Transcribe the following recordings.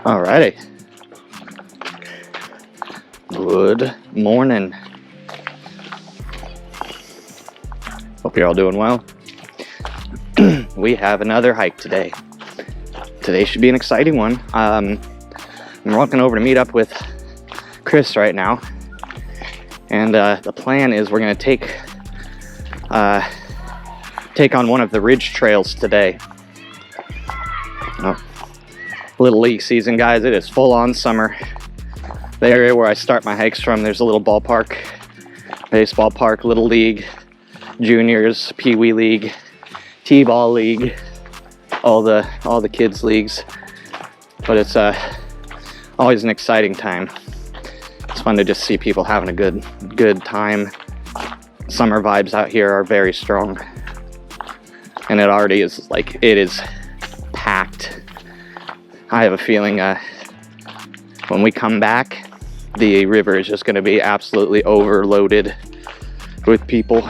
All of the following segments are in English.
Alrighty. Good morning. Hope you're all doing well. We have another hike today. Today should be an exciting one. I'm walking over to meet up with Chris right now. And the plan is we're going to take on one of the ridge trails today. Oh. Little league season, guys. It is full on summer. The area where I start my hikes from, there's a little ballpark, baseball park, little league, juniors, pee-wee league, t-ball league, all the kids leagues. But it's always an exciting time. It's fun to just see people having a good time. Summer vibes out here are very strong, and it already is it is packed. I have a feeling when we come back, the river is just going to be absolutely overloaded with people.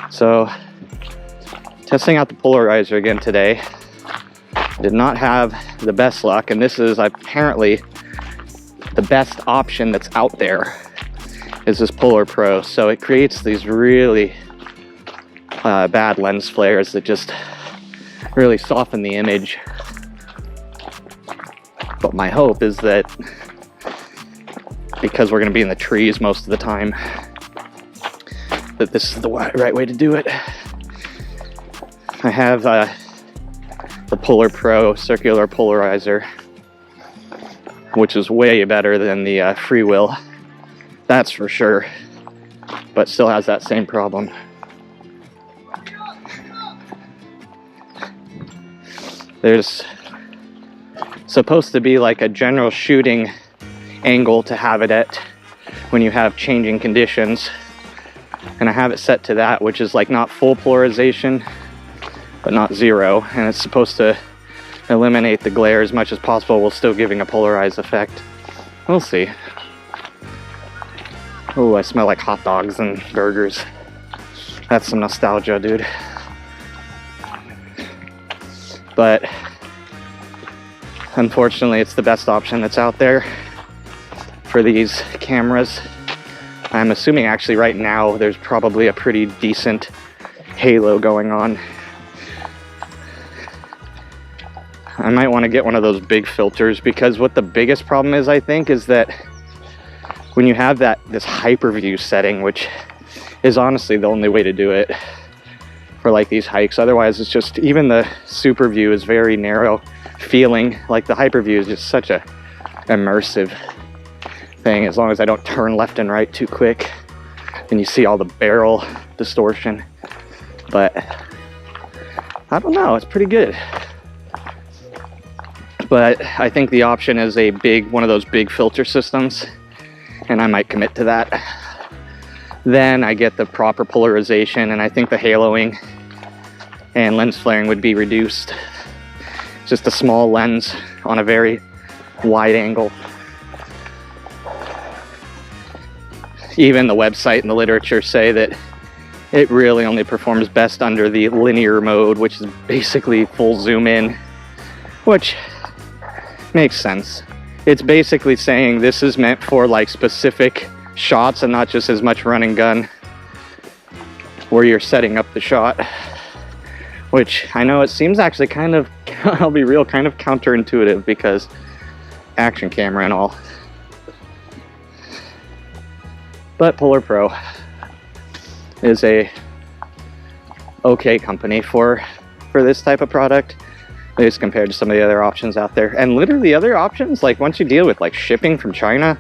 So, testing out the polarizer again today. Did not have the best luck, and this is apparently the best option that's out there, is this Polar Pro. So it creates these really bad lens flares that just really soften the image. But my hope is that because we're going to be in the trees most of the time, that this is the right way to do it. I have the Polar Pro circular polarizer, which is way better than the Freewheel, that's for sure, but still has that same problem. There's supposed to be like a general shooting angle to have it at when you have changing conditions, and I have it set to that, which is like not full polarization but not zero, and it's supposed to eliminate the glare as much as possible while still giving a polarized effect. We'll see. Oh, I smell like hot dogs and burgers. That's some nostalgia, dude. But unfortunately, it's the best option that's out there for these cameras. I'm assuming actually right now there's probably a pretty decent halo going on. I might want to get one of those big filters, because what the biggest problem is, I think, is that when you have this hyperview setting, which is honestly the only way to do it for like these hikes. Otherwise, it's just, even the super view is very narrow feeling. Like the hyperview is just such a immersive thing, as long as I don't turn left and right too quick and you see all the barrel distortion. But I don't know, it's pretty good. But I think the option is one of those big filter systems, and I might commit to that. Then I get the proper polarization, and I think the haloing and lens flaring would be reduced. Just a small lens on a very wide angle. Even the website and the literature say that it really only performs best under the linear mode, which is basically full zoom in, which makes sense. It's basically saying this is meant for like specific shots and not just as much run and gun where you're setting up the shot, which I know it seems actually kind of, I'll be real, kind of counterintuitive, because action camera and all. But Polar Pro is a okay company for this type of product, at least compared to some of the other options out there. And literally the other options, like once you deal with like shipping from China,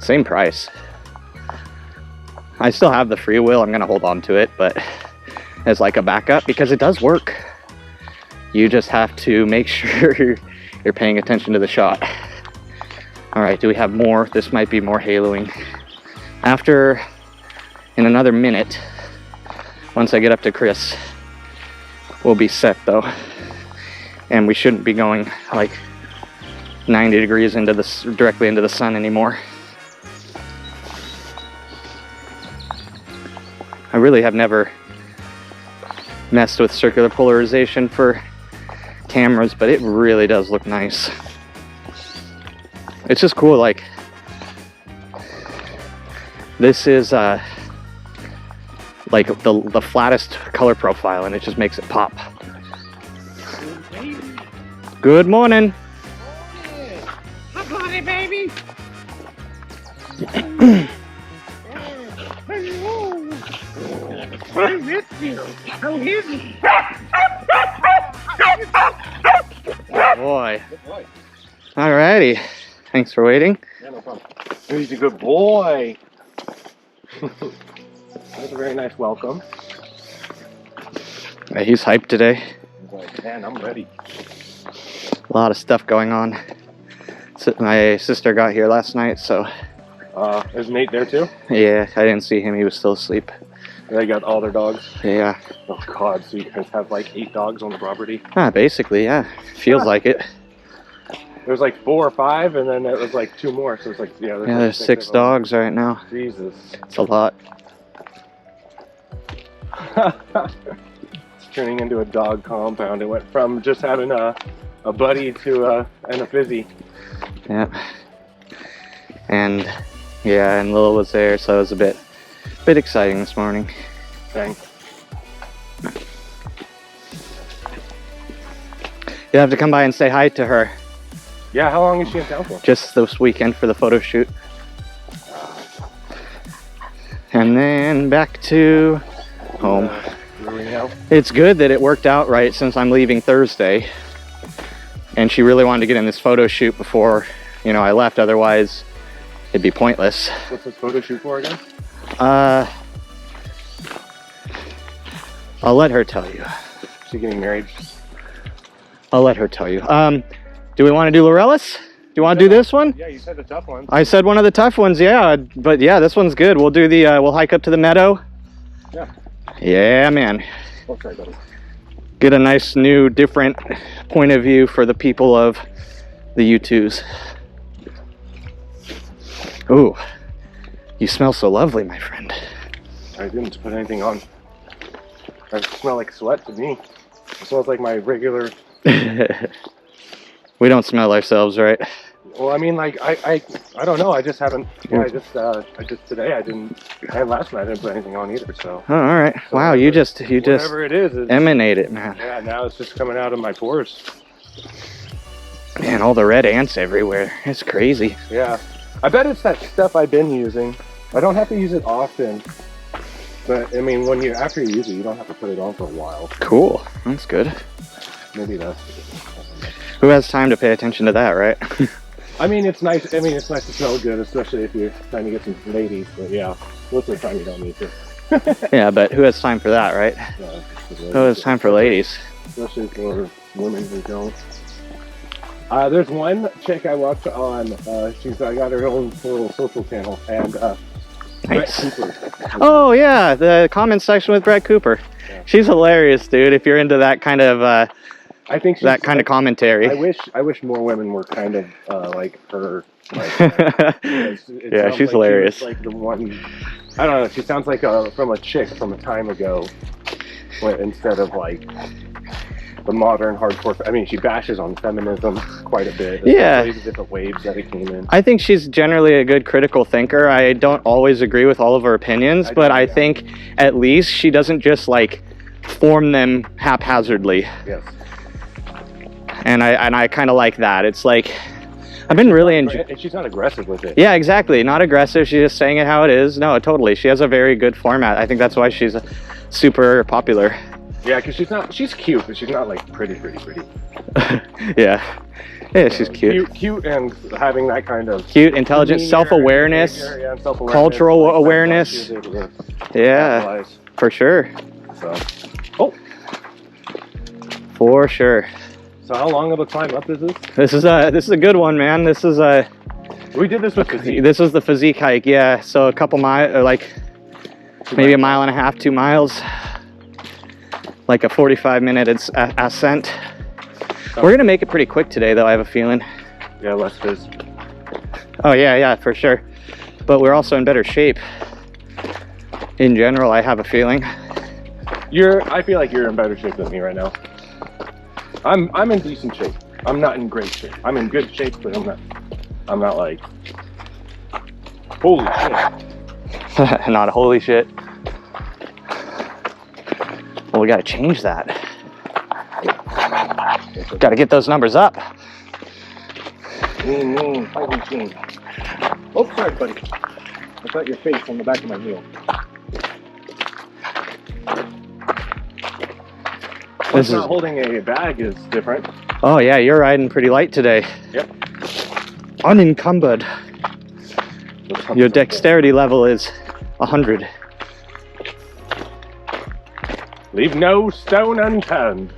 same price. I still have the Freewheel, I'm gonna hold on to it, but as like a backup, because it does work. You just have to make sure you're paying attention to the shot. All right, do we have more? This might be more haloing. In another minute, once I get up to Chris, we'll be set though. and we shouldn't be going like 90 degrees into directly into the sun anymore. I really have never messed with circular polarization for cameras, but it really does look nice. It's just cool, like this is like the flattest color profile, and it just makes it pop. Good morning. Hi, buddy, baby. I missed you. How is it? Boy. Alrighty. Thanks for waiting. Yeah, no problem. He's a good boy. That's a very nice welcome. Yeah, he's hyped today. He's like, man, I'm ready. A lot of stuff going on. My sister got here last night, so Is Nate there too? yeah, I didn't see him. He was still asleep. They got all their dogs. Yeah. Oh God, so you guys have like 8 dogs on the property? Basically, yeah. Feels like it. There's like 4 or 5, and then it was like 2 more. So it's like, yeah. Yeah, there's 6 dogs right now. Jesus. It's a lot. It's turning into a dog compound. It went from just having a buddy to and a fizzy. Yeah. And yeah, and Lil was there, so it was a bit exciting this morning. Dang. You'll have to come by and say hi to her. Yeah, how long is she in town for? Just this weekend for the photo shoot. And then back to home. It's good that it worked out right since I'm leaving Thursday. And she really wanted to get in this photo shoot before, you know, I left. Otherwise, it'd be pointless. What's this photo shoot for again? I'll let her tell you. Is she getting married? I'll let her tell you. Do we want to do laurels? Do you want to do this one? Yeah, you said the tough one. I said one of the tough ones, yeah. But yeah, this one's good. We'll do the, we'll hike up to the meadow. Yeah. Yeah, man. Okay, buddy. Get a nice, new, different point of view for the people of the U2s. Ooh, you smell so lovely, my friend. I didn't put anything on. I smell like sweat to me. It smells like my regular. We don't smell ourselves, right? Well, I mean, like I don't know. I just haven't. Yeah, I just today I didn't. And last night I didn't put anything on either. So. Oh, all right. So wow, you just whatever it is, emanate it, man. Yeah, now it's just coming out of my pores. Man, all the red ants everywhere. It's crazy. Yeah, I bet it's that stuff I've been using. I don't have to use it often, but I mean, after you use it, you don't have to put it on for a while. Cool. That's good. Maybe that's. Who has time to pay attention to that, right? I mean, it's nice. I mean, it's nice to smell good, especially if you're trying to get some ladies. But yeah, most of the time you don't need to. Yeah, but who has time for that, right? Yeah, Who has time for ladies? especially for women who don't. There's one chick I watch on. I got her own little social channel, and Brett Nice. Cooper. Oh yeah, the comment section with Brett Cooper. Yeah. She's hilarious, dude. If you're into that kind of I think that kind of commentary. I wish more women were kind of like her. Like, Yeah, sounds she's hilarious. She was, like the one. I don't know. She sounds like from a chick from a time ago, instead of like the modern hardcore. I mean, she bashes on feminism quite a bit. Yeah. The different waves that it came in. I think she's generally a good critical thinker. I don't always agree with all of her opinions, but I think at least she doesn't just like form them haphazardly. Yes. And I kind of like that. It's like I've been really enjoying. And she's not aggressive with it. Yeah, exactly. Not aggressive. She's just saying it how it is. No, totally. She has a very good format. I think that's why she's super popular. Yeah, because she's cute, but she's not like pretty. Yeah. Yeah, she's cute. Cute and having that kind of Cute, intelligent, self-awareness, cultural awareness. Yeah, for sure. So, For sure. so how long of a climb up is this? This is a good one, man. This is We did this with Physique. This was the Physique hike, yeah. So a couple miles, like maybe a mile and a half, 2 miles, like a 45-minute ascent. We're gonna make it pretty quick today, though. I have a feeling. Yeah, less fizz. Oh yeah, for sure. But we're also in better shape. In general, I have a feeling. I feel like you're in better shape than me right now. I'm in decent shape. I'm not in great shape. I'm in good shape, but I'm not like, holy shit. Not holy shit. Well, we gotta change that. Gotta get those numbers up. Fighting machine. Oh, sorry, buddy. I got your face on the back of my wheel. This is not holding a bag is different. Oh yeah, you're riding pretty light today. Yep. Unencumbered. Your dexterity level is 100. Leave no stone unturned.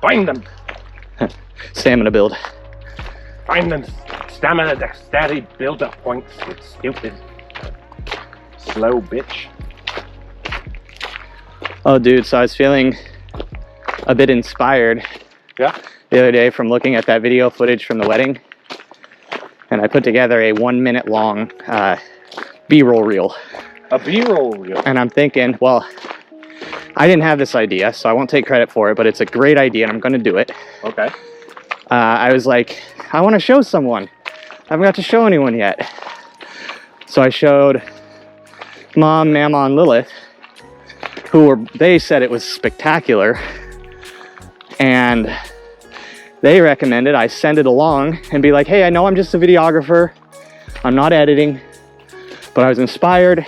Find them. Stamina build. Find them. Stamina, dexterity, build-up points. It's stupid. Slow bitch. Oh dude, so I was feeling a bit inspired Yeah? the other day from looking at that video footage from the wedding. And I put together a 1 minute long B-roll reel. A B-roll reel. And I'm thinking, well, I didn't have this idea, so I won't take credit for it, but it's a great idea and I'm gonna do it. Okay. I was like, I wanna show someone. I haven't got to show anyone yet. So I showed Mom, Mama, and Lilith, they said it was spectacular. And they recommended I send it along and be like, hey, I know I'm just a videographer. I'm not editing, but I was inspired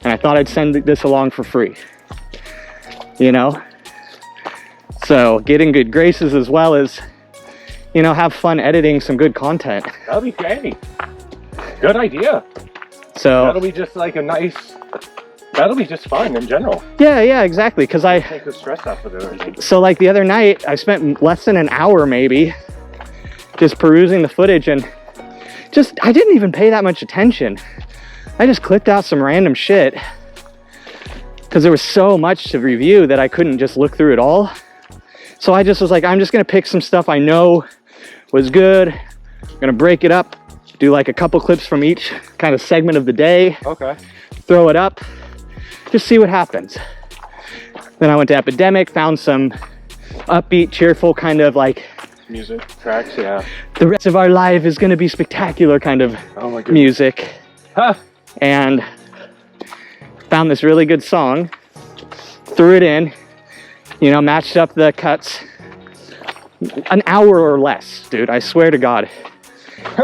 and I thought I'd send this along for free. You know? So get in good graces as well as, you know, have fun editing some good content. That'll be great. Good idea. So That'll be just like that'll be just fun in general. yeah, exactly. Cause Take the stress off of everything. so like the other night, I spent less than an hour maybe just perusing the footage and I didn't even pay that much attention. I just clicked out some random shit because there was so much to review that I couldn't just look through it all. So I just was like, I'm just gonna pick some stuff I know was good. I'm gonna break it up, do like a couple clips from each kind of segment of the day, Okay. throw it up, just see what happens. Then I went to Epidemic, found some upbeat, cheerful kind of like Music tracks, yeah. the rest of our life is gonna be spectacular kind of Oh my goodness. music. Huh. And found this really good song, threw it in, you know, matched up the cuts. An hour or less, dude, I swear to God.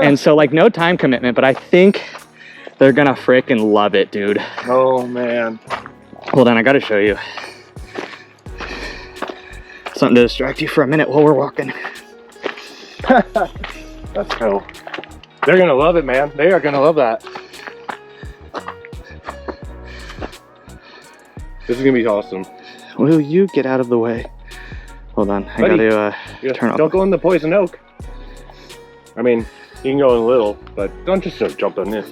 And so like no time commitment, but I think they're gonna frickin' love it, dude. Oh man. Hold on, I gotta show you. Something to distract you for a minute while we're walking. That's cool. They're gonna love it, man. They are gonna love that. This is gonna be awesome. Will you get out of the way? Hold on, I Buddy, gotta Yeah, turn off. don't go in the poison oak. I mean, you can go in a little, but don't just jump on this.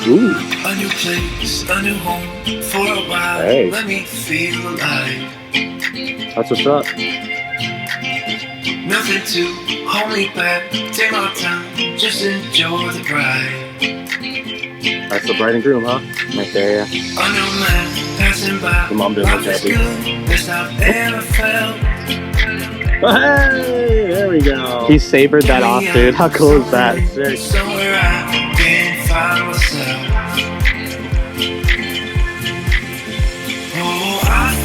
Ooh. A new place, a new home for a while. Hey. Let me feel alive. That's what's up. Nothing to hold me back. Take my time, just enjoy the ride. That's the bride and groom, huh? Right there, yeah. A new man passing by. The mom doesn't Life look is happy. good, best I've ever felt. Hey, there we go. He sabered that off, dude. How cool is that? Sick. Somewhere I can find myself. Oh, I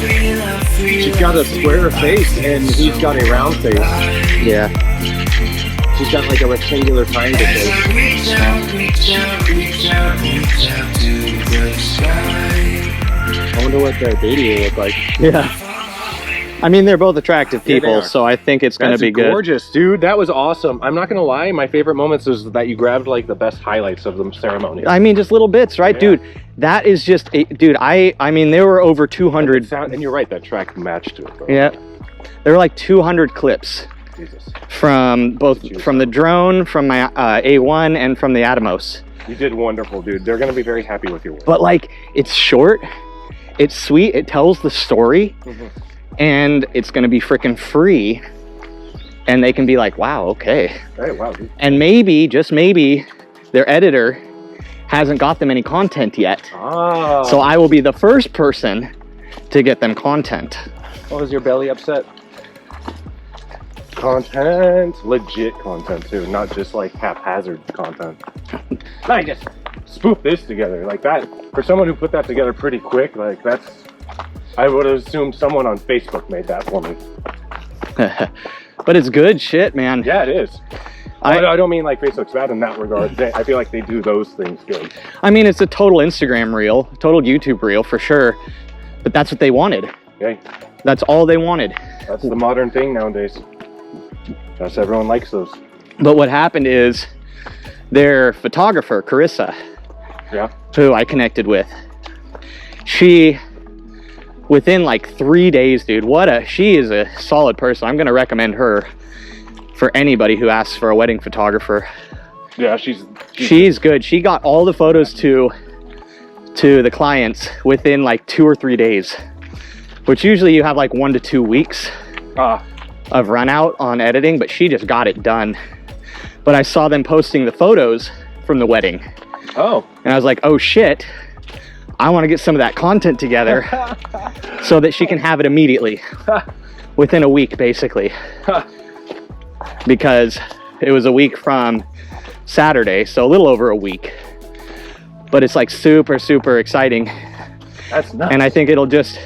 feel She's got a square face and he's got a round face. Yeah. She's got like a rectangular triangle As face. I reach out, reach out, reach out, reach out to the sky. I wonder what their dating will look like. Yeah. I mean, they're both attractive Yeah, they people, are. so I think it's going to That's be good. gorgeous, dude. That was awesome. I'm not gonna lie, my favorite moments is that you grabbed like the best highlights of the ceremony. I mean, just little bits, right? Yeah. Dude, that is just, dude, I mean, there were over 200. And you're right, that track matched to it. Bro. Yeah. There were like 200 clips Jesus. from both, from the drone, from my A1, and from the Atomos. You did wonderful, dude. They're gonna be very happy with your work. But like, it's short, it's sweet. It tells the story, and it's gonna be freaking free. And they can be like, wow, okay. Hey, wow, dude. And maybe, just maybe, their editor hasn't got them any content yet. Ah. So I will be the first person to get them content. What was your belly upset? Content, legit content too, not just like haphazard content. I just spoof this together like that. For someone who put that together pretty quick, like that's, I would have assumed someone on Facebook made that for me. But it's good shit, man. Yeah, it is. I don't mean like Facebook's bad in that regard. I feel like they do those things good. I mean, it's a total Instagram reel, total YouTube reel for sure. But that's what they wanted. Okay. That's all they wanted. That's the modern thing nowadays. Yes, everyone likes those. But what happened is their photographer, Carissa, Yeah. who I connected with, she, within like 3 days, dude, she is a solid person. I'm going to recommend her for anybody who asks for a wedding photographer. Yeah, she's good. She got all the photos to the clients within like 2 or 3 days, which usually you have like 1 to 2 weeks of run out on editing, but she just got it done. But I saw them posting the photos from the wedding. Oh. And I was like, oh shit, I want to get some of that content together so that she can have it immediately within a week, basically. Because it was a week from Saturday, so a little over a week. But it's like super, super exciting. That's nuts. And I think it'll just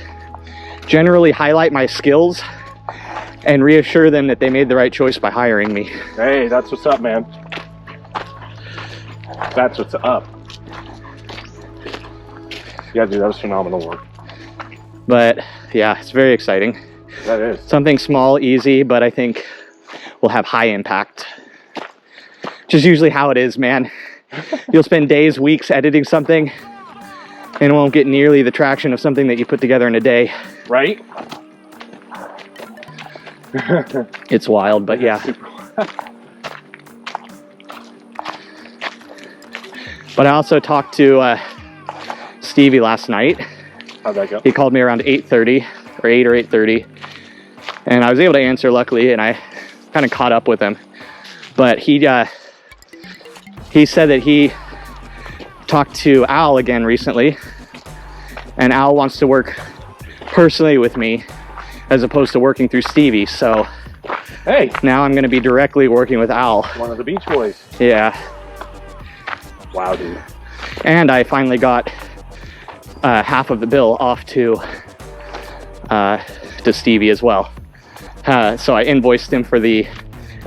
generally highlight my skills and reassure them that they made the right choice by hiring me. Hey, that's what's up, man. That's what's up. Yeah, dude, that was phenomenal work. But yeah, it's very exciting. That is. Something small, easy, but I think will have high impact. Which is usually how it is, man. You'll spend days, weeks editing something and it won't get nearly the traction of something that you put together in a day. Right? It's wild, but yeah. But I also talked to Stevie last night. How'd that go? He called me around 8:30 or 8 or 8:30, and I was able to answer luckily, and I kind of caught up with him. But he said that he talked to Al again recently, and Al wants to work personally with me as opposed to working through Stevie. So hey, now I'm going to be directly working with Al. one of the Beach Boys. Yeah. Wow, dude. And I finally got half of the bill off to Stevie as well. So I invoiced him for the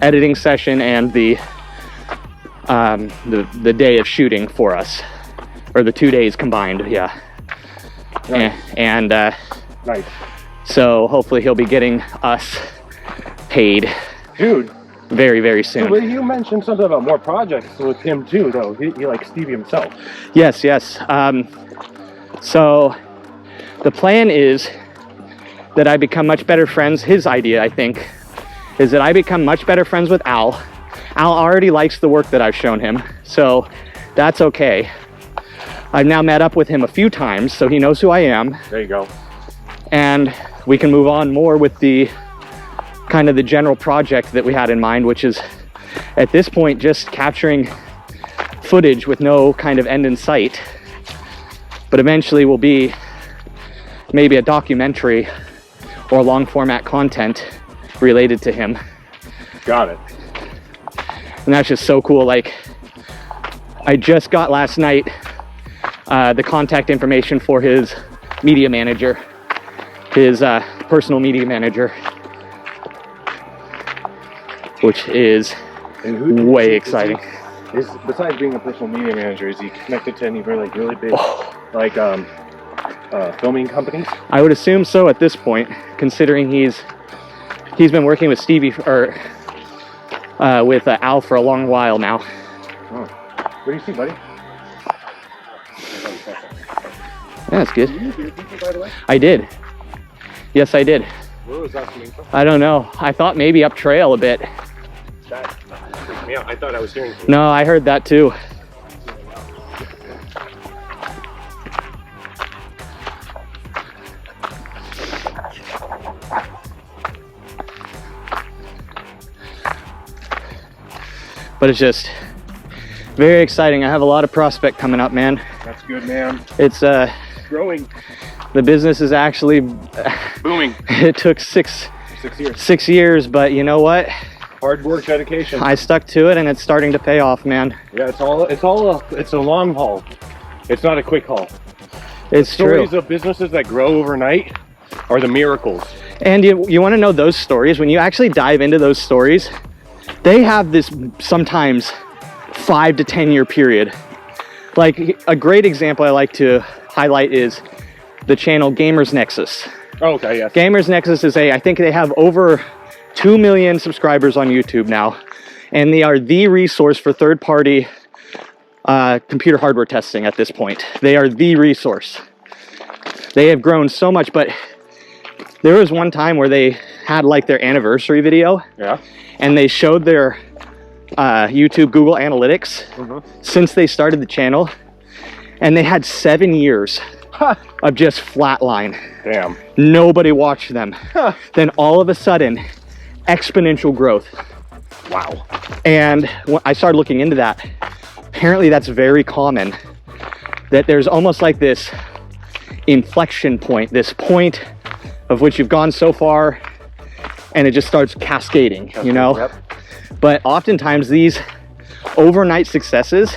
editing session and the day of shooting for us, or the 2 days combined. Yeah. Nice. And Nice. so hopefully he'll be getting us paid, Dude. very, very soon. Well, you mentioned something about more projects with him too, though. He likes Stevie himself. Yes. So the plan is that I become much better friends. His idea, I think, is that I become much better friends with Al. Al already likes the work that I've shown him, so that's okay. I've now met up with him a few times, so he knows who I am. There you go. And we can move on more with the kind of the general project that we had in mind, which is at this point just capturing footage with no kind of end in sight, but eventually will be maybe a documentary or long format content related to him. Got it. And that's just so cool. Like, I just got last night the contact information for his media manager, his personal media manager, which is way exciting. Is besides being a personal media manager, is he connected to any really big like filming companies? I would assume so at this point, considering he's been working with Stevie with Al for a long while now. Oh. What do you see, buddy? Yeah, that's good. Did you do people, by the way? I did. Yes, I did. Where was that coming from? I don't know. I thought maybe up trail a bit. That freaked me out. I thought I was hearing you. No, I heard that too. but it's just very exciting. I have a lot of prospect coming up, man. That's good, man. It's Growing. the business is actually Booming. it took 6 years. 6 years, but you know what? Hard work, dedication. I stuck to it and it's starting to pay off, man. Yeah, it's a long haul. It's not a quick haul. It's true. Stories of businesses that grow overnight are the miracles. And you want to know those stories? When you actually dive into those stories, they have this sometimes 5 to 10 year period. Like a great example I like to highlight is the channel Gamers Nexus. Oh, okay, yes. Gamers Nexus is I think they have over 2 million subscribers on YouTube now, and they are the resource for third-party computer hardware testing at this point. They are the resource. They have grown so much, but there was one time where they had like their anniversary video, Yeah. and they showed their YouTube Google Analytics since they started the channel, and they had 7 years of just flatline. Damn. Nobody watched them. Then all of a sudden, exponential growth. Wow. And when I started looking into that, apparently that's very common, that there's almost like this inflection point, this point of which you've gone so far and it just starts cascading, you know? Yep. But oftentimes these overnight successes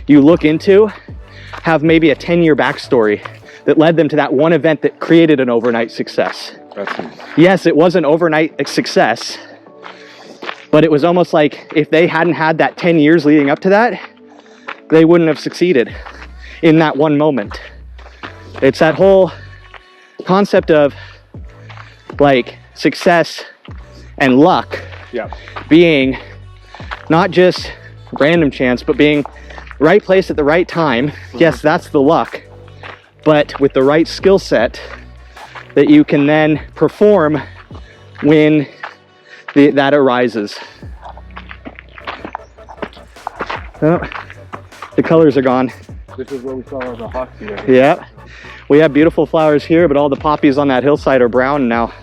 you look into have maybe a 10-year backstory that led them to that one event that created an overnight success. Yes, it was an overnight success, but it was almost like if they hadn't had that 10 years leading up to that, they wouldn't have succeeded in that one moment. It's that whole concept of like success and luck being not just random chance, but being right place at the right time. Yes, that's the luck, but with the right skill set that you can then perform when that arises. Oh, the colors are gone. This is where we saw the hockey. Yeah, we have beautiful flowers here, but all the poppies on that hillside are brown now.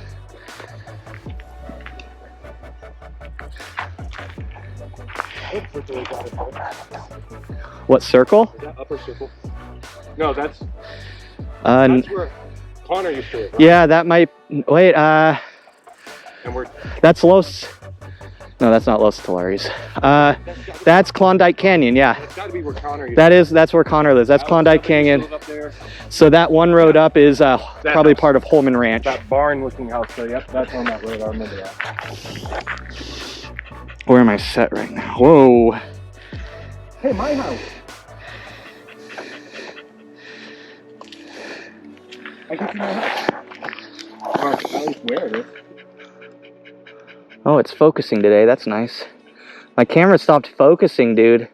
What circle? Is that upper circle? No, that's where Connor used to live. Right? Yeah, that might, wait, And we're that's Los, no, that's not Los Tulares. That's Klondike Canyon, yeah. It's got to be where Connor used to live. That's where Connor lives. That's Klondike Canyon. Up there. So that one road up is probably part of Holman Ranch. That barn-looking house. So yep, that's on that road. I remember that. Where am I set right now? Whoa. Hey, my house. I can see my house. At least where it is. Oh, it's focusing today. That's nice. My camera stopped focusing, dude.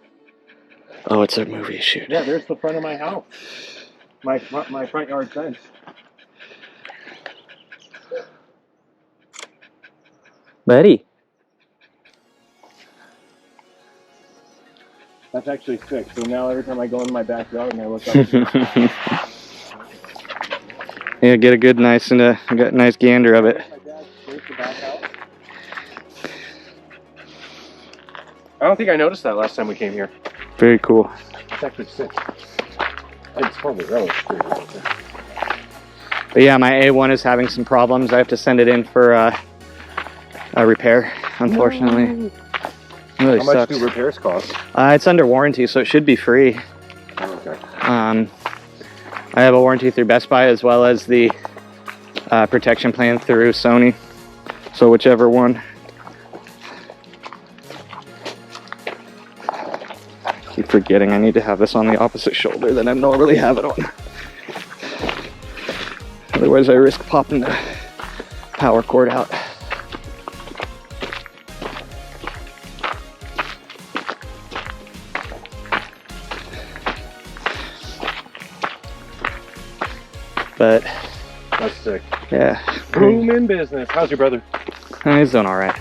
Oh, it's a movie shoot. Yeah, there's the front of my house. My front yard fence. Buddy. That's actually fixed. So now every time I go in my backyard and I look up. Yeah, get a good nice and get a nice gander of it. My dad's first the back house. I don't think I noticed that last time we came here. Very cool. It's actually sick. It's probably really screwed out there. But yeah, my A1 is having some problems. I have to send it in for a repair, unfortunately. No. It really How much sucks. do repairs cost? It's under warranty, so it should be free. Okay. I have a warranty through Best Buy as well as the protection plan through Sony. So whichever one. Keep forgetting I need to have this on the opposite shoulder than I normally have it on. Otherwise I risk popping the power cord out. But That's sick. yeah, Boom in business. How's your brother? he's doing all right.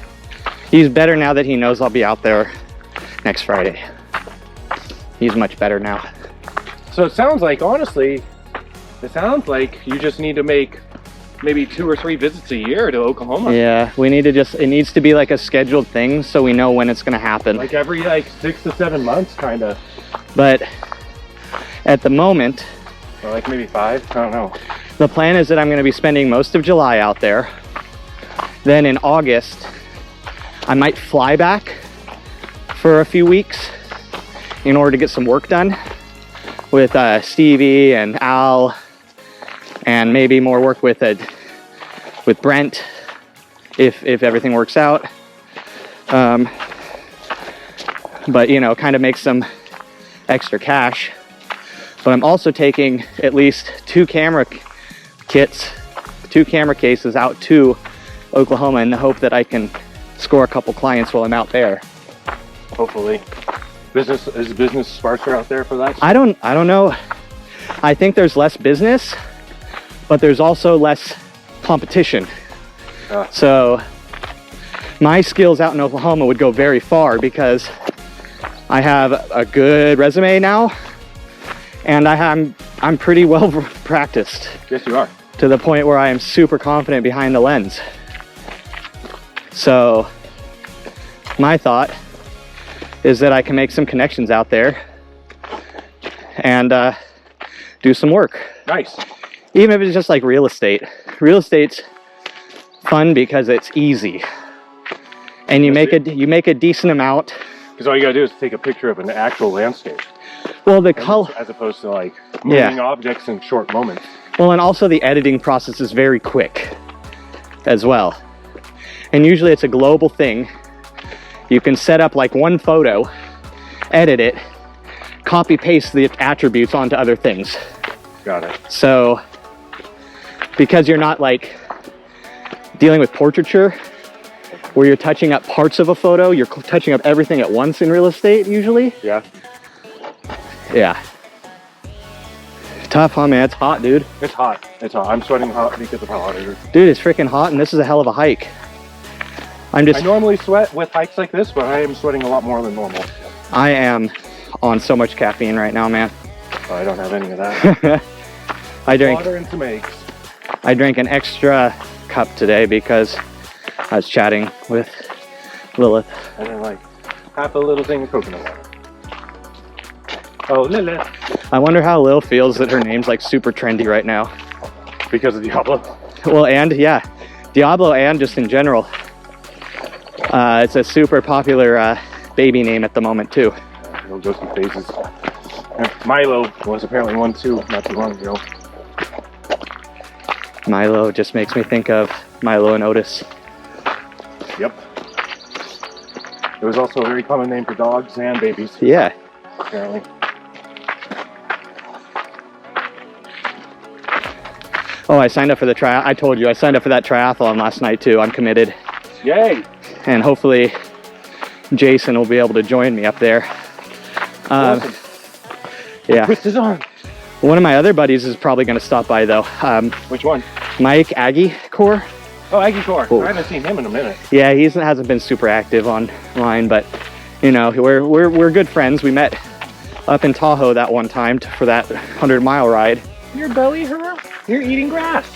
He's better now that he knows I'll be out there next Friday. He's much better now. So it sounds like, honestly, it sounds like you just need to make maybe 2 or 3 visits a year to Oklahoma. Yeah, we need to just, it needs to be like a scheduled thing so we know when it's gonna happen. Like every 6 to 7 months, kind of. But at the moment, Or like maybe 5, I don't know. the plan is that I'm gonna be spending most of July out there. Then in August, I might fly back for a few weeks in order to get some work done with Stevie and Al, and maybe more work with Brent if everything works out. But you know, kind of make some extra cash. But I'm also taking at least 2 camera cases out to Oklahoma in the hope that I can score a couple clients while I'm out there. Hopefully. Is business sparser out there for that? I don't know. I think there's less business, but there's also less competition. So my skills out in Oklahoma would go very far because I have a good resume now, and I'm pretty well practiced. Yes, you are. To the point where I am super confident behind the lens. So my thought is that I can make some connections out there and do some work. Nice. Even if it's just like real estate. Real estate's fun because it's easy, and you make a decent amount. Because all you gotta do is take a picture of an actual landscape. Well, the color, as opposed to like moving objects in short moments. well, and also the editing process is very quick as well. And usually it's a global thing. You can set up like one photo, edit it, copy paste the attributes onto other things. Got it. So because you're not like dealing with portraiture where you're touching up parts of a photo, you're touching up everything at once in real estate usually. Yeah. Yeah. Tough, huh, man? It's hot, dude. It's hot. It's hot. I'm sweating hot because of how hot it is. Dude, it's freaking hot, and this is a hell of a hike. I normally sweat with hikes like this, but I am sweating a lot more than normal. I am on so much caffeine right now, man. Oh, I don't have any of that. I drank water and some eggs. I drank an extra cup today because I was chatting with Lilith. And then like half a little thing of coconut water. Oh, Lilith. I wonder how Lil feels that her name's like super trendy right now. Because of Diablo. Well, and yeah, Diablo and just in general. It's a super popular baby name at the moment too. It'll go through phases. And Milo was apparently one too, not too long ago. Milo just makes me think of Milo and Otis. Yep. It was also a very common name for dogs and babies. Yeah. Apparently. Oh, I signed up for the I told you I signed up for that triathlon last night too. I'm committed. Yay! And hopefully Jason will be able to join me up there. Awesome. Yeah. Twist his arm. One of my other buddies is probably going to stop by though. Which one? Mike Aggie Core. Oh, Aggie Core. Cool. I haven't seen him in a minute. Yeah, he hasn't been super active online, but you know, we're good friends. We met up in Tahoe that one time for that 100-mile ride. Your belly hurt? You're eating grass.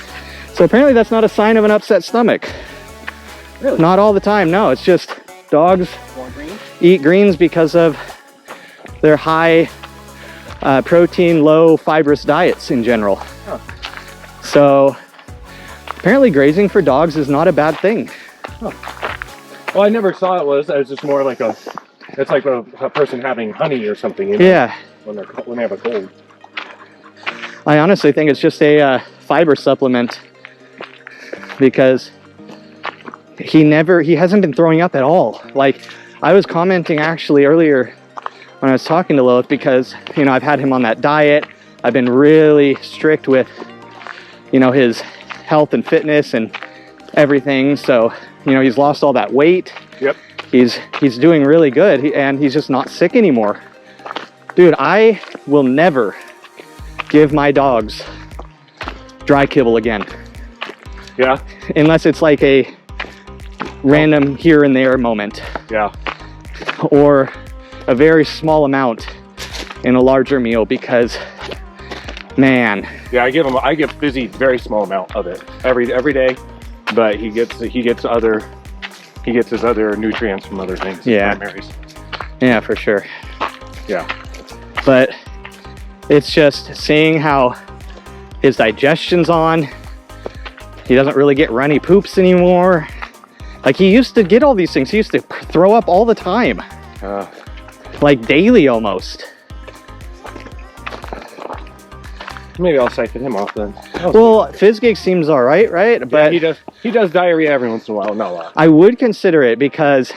So apparently that's not a sign of an upset stomach. Really? Not all the time, no. It's just dogs Want greens? eat greens because of their high protein, low fibrous diets in general. Huh. So apparently grazing for dogs is not a bad thing. Well, I never saw it was. It was just more like it's like a person having honey or something. You know, Yeah. When they have a cold. I honestly think it's just a fiber supplement because he hasn't been throwing up at all. Like I was commenting actually earlier when I was talking to Lilith because, you know, I've had him on that diet. I've been really strict with, you know, his health and fitness and everything. So, you know, he's lost all that weight. Yep. He's doing really good and he's just not sick anymore. Dude, I will never give my dogs dry kibble again. Yeah. Unless it's like a random here and there moment. Yeah. Or a very small amount in a larger meal because Man, Yeah, I give Fizzy very small amount of it every day, but he gets his other nutrients from other things. Yeah. Primaries. yeah, for sure. Yeah. But it's just seeing how his digestion's on. He doesn't really get runny poops anymore. Like, he used to get all these things. He used to throw up all the time. Like daily almost. Maybe I'll siphon him off then. Well, Fizzgig seems all right, But yeah, he does diarrhea every once in a while, not a lot. I would consider it because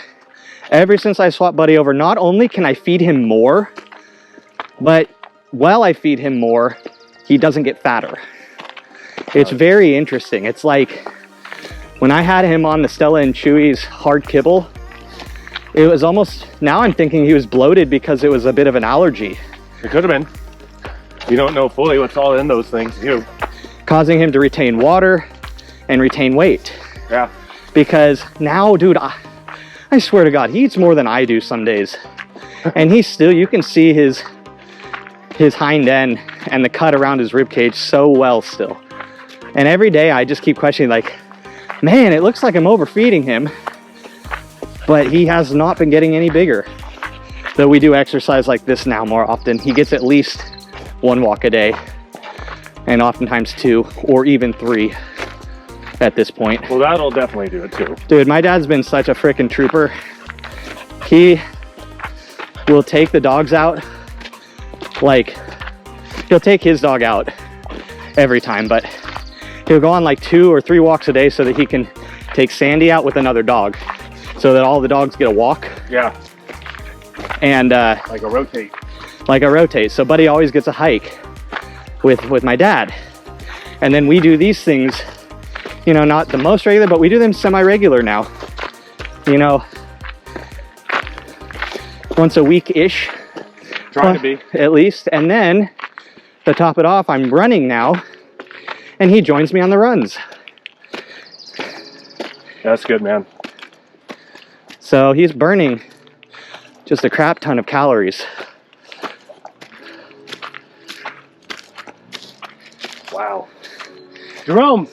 ever since I swapped Buddy over, not only can I feed him more, but while I feed him more, he doesn't get fatter. It's very interesting. It's like when I had him on the Stella and Chewy's hard kibble, it was almost, now I'm thinking he was bloated because it was a bit of an allergy. It could have been. You don't know fully what's all in those things, too. Causing him to retain water and retain weight. Yeah. Because now, dude, I swear to God, he eats more than I do some days. And he's still, you can see his hind end and the cut around his rib cage so well still. And every day I just keep questioning, like, man, it looks like I'm overfeeding him, but he has not been getting any bigger. Though we do exercise like this now more often. He gets at least 1 walk a day, and oftentimes 2 or even 3 at this point. Well, that'll definitely do it too. Dude, my dad's been such a freaking trooper. He will take the dogs out, like, he'll take his dog out every time, but he'll go on like 2 or 3 walks a day so that he can take Sandy out with another dog, so that all the dogs get a walk. Yeah. And Like a rotate. like a rotate. So Buddy always gets a hike with my dad. And then we do these things, you know, not the most regular, but we do them semi-regular now. You know, once a week-ish. Trying to be. At least. And then, to top it off, I'm running now, and he joins me on the runs. That's good, man. So he's burning just a crap ton of calories. Wow. Jerome!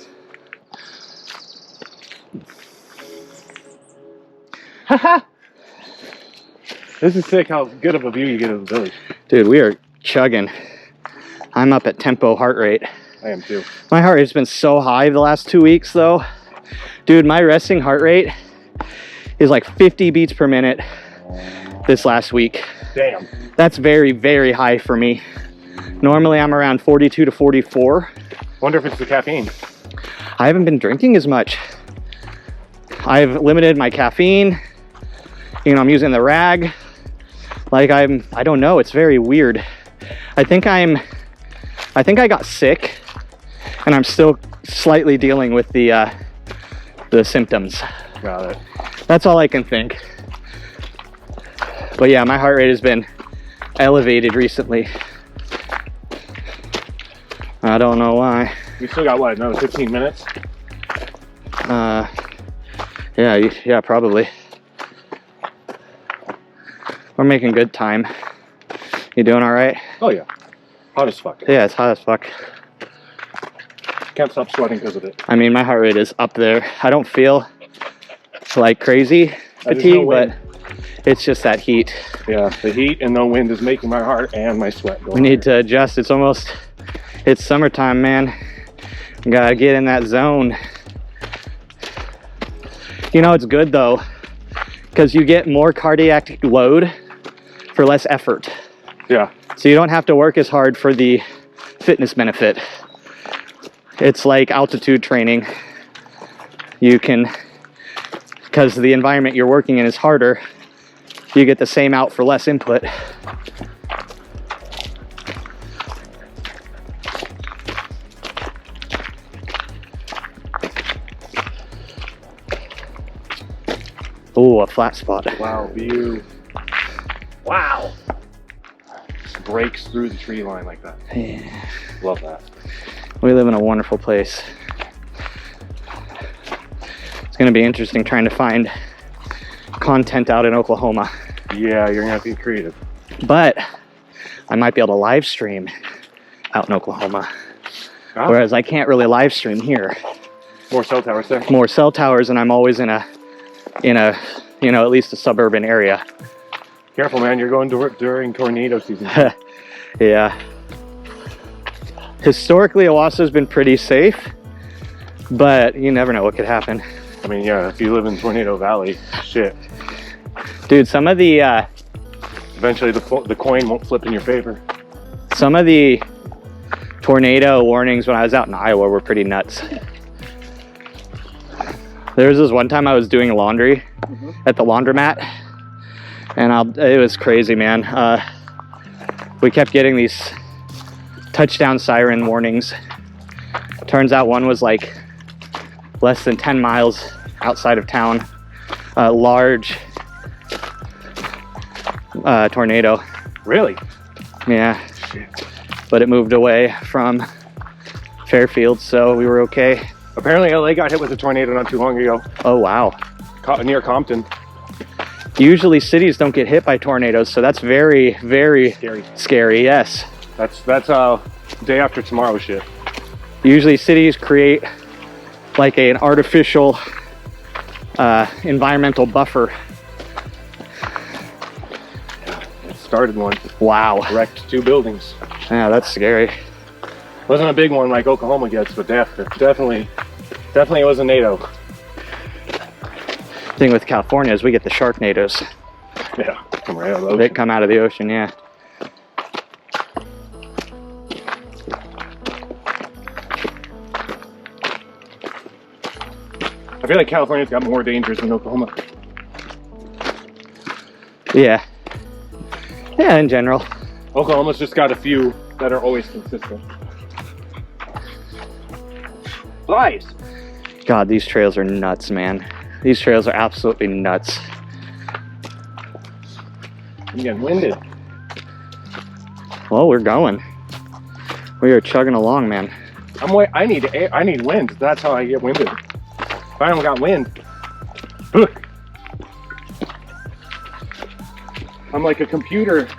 Haha! This is sick how good of a view you get of the village. Dude, we are chugging. I'm up at tempo heart rate. I am too. My heart rate's been so high the last 2 weeks though. Dude, my resting heart rate is like 50 beats per minute this last week. Damn. That's very, very high for me. Normally I'm around 42 to 44. Wonder if it's the caffeine. I haven't been drinking as much. I've limited my caffeine. You know, I'm using the rag. Like I don't know, it's very weird. I think I got sick and I'm still slightly dealing with the symptoms. Got it. That's all I can think. But yeah, my heart rate has been elevated recently. I don't know why. We still got what, another 15 minutes? Yeah, probably. We're making good time. You doing all right? Oh yeah. Hot as fuck. Yeah, it's hot as fuck. Can't stop sweating because of it. I mean, my heart rate is up there. I don't feel like crazy fatigue, but it's just that heat. Yeah, the heat and no wind is making my heart and my sweat go. We need to adjust. It's summertime, man. Gotta get in that zone. You know, it's good though, because you get more cardiac load for less effort. Yeah. So you don't have to work as hard for the fitness benefit. It's like altitude training. You can, because the environment you're working in is harder, you get the same out for less input. Ooh, a flat spot. Wow, view. Wow. Just breaks through the tree line like that. Yeah. Love that. We live in a wonderful place. It's going to be interesting trying to find content out in Oklahoma. Yeah, you're gonna have to be creative. But I might be able to live stream out in Oklahoma. Ah, Whereas I can't really live stream here. more cell towers there. More cell towers, and I'm always in a you know, at least a suburban area. Careful, man. You're going during tornado season. Yeah. Historically, Owasso has been pretty safe, but you never know what could happen. I mean, yeah, if you live in Tornado Valley, shit. Dude, some of the Eventually the coin won't flip in your favor. some of the tornado warnings when I was out in Iowa were pretty nuts. There was this one time I was doing laundry at the laundromat, and it was crazy, man. We kept getting these touchdown siren warnings. Turns out one was like less than 10 miles outside of town. A large tornado. Really? Yeah. But it moved away from Fairfield, so we were okay. Apparently LA got hit with a tornado not too long ago. Oh, wow. Near Compton. Usually cities don't get hit by tornadoes, so that's very, very scary, yes. That's day after tomorrow shit. Usually cities create like an artificial environmental buffer. It started one. Wow. Wrecked 2 buildings. Yeah, that's scary. Wasn't a big one like Oklahoma gets, but definitely was a NATO. Thing with California is we get the Sharknadoes. Yeah, come right out of the They ocean. come out of the ocean, yeah. I feel like California's got more dangers than Oklahoma. Yeah. Yeah, in general. Oklahoma's just got a few that are always consistent. Flies! God, these trails are nuts, man. These trails are absolutely nuts. I'm getting winded. Well, we're going. We are chugging along, man. I need wind. That's how I get winded. If I don't got wind, I'm like a computer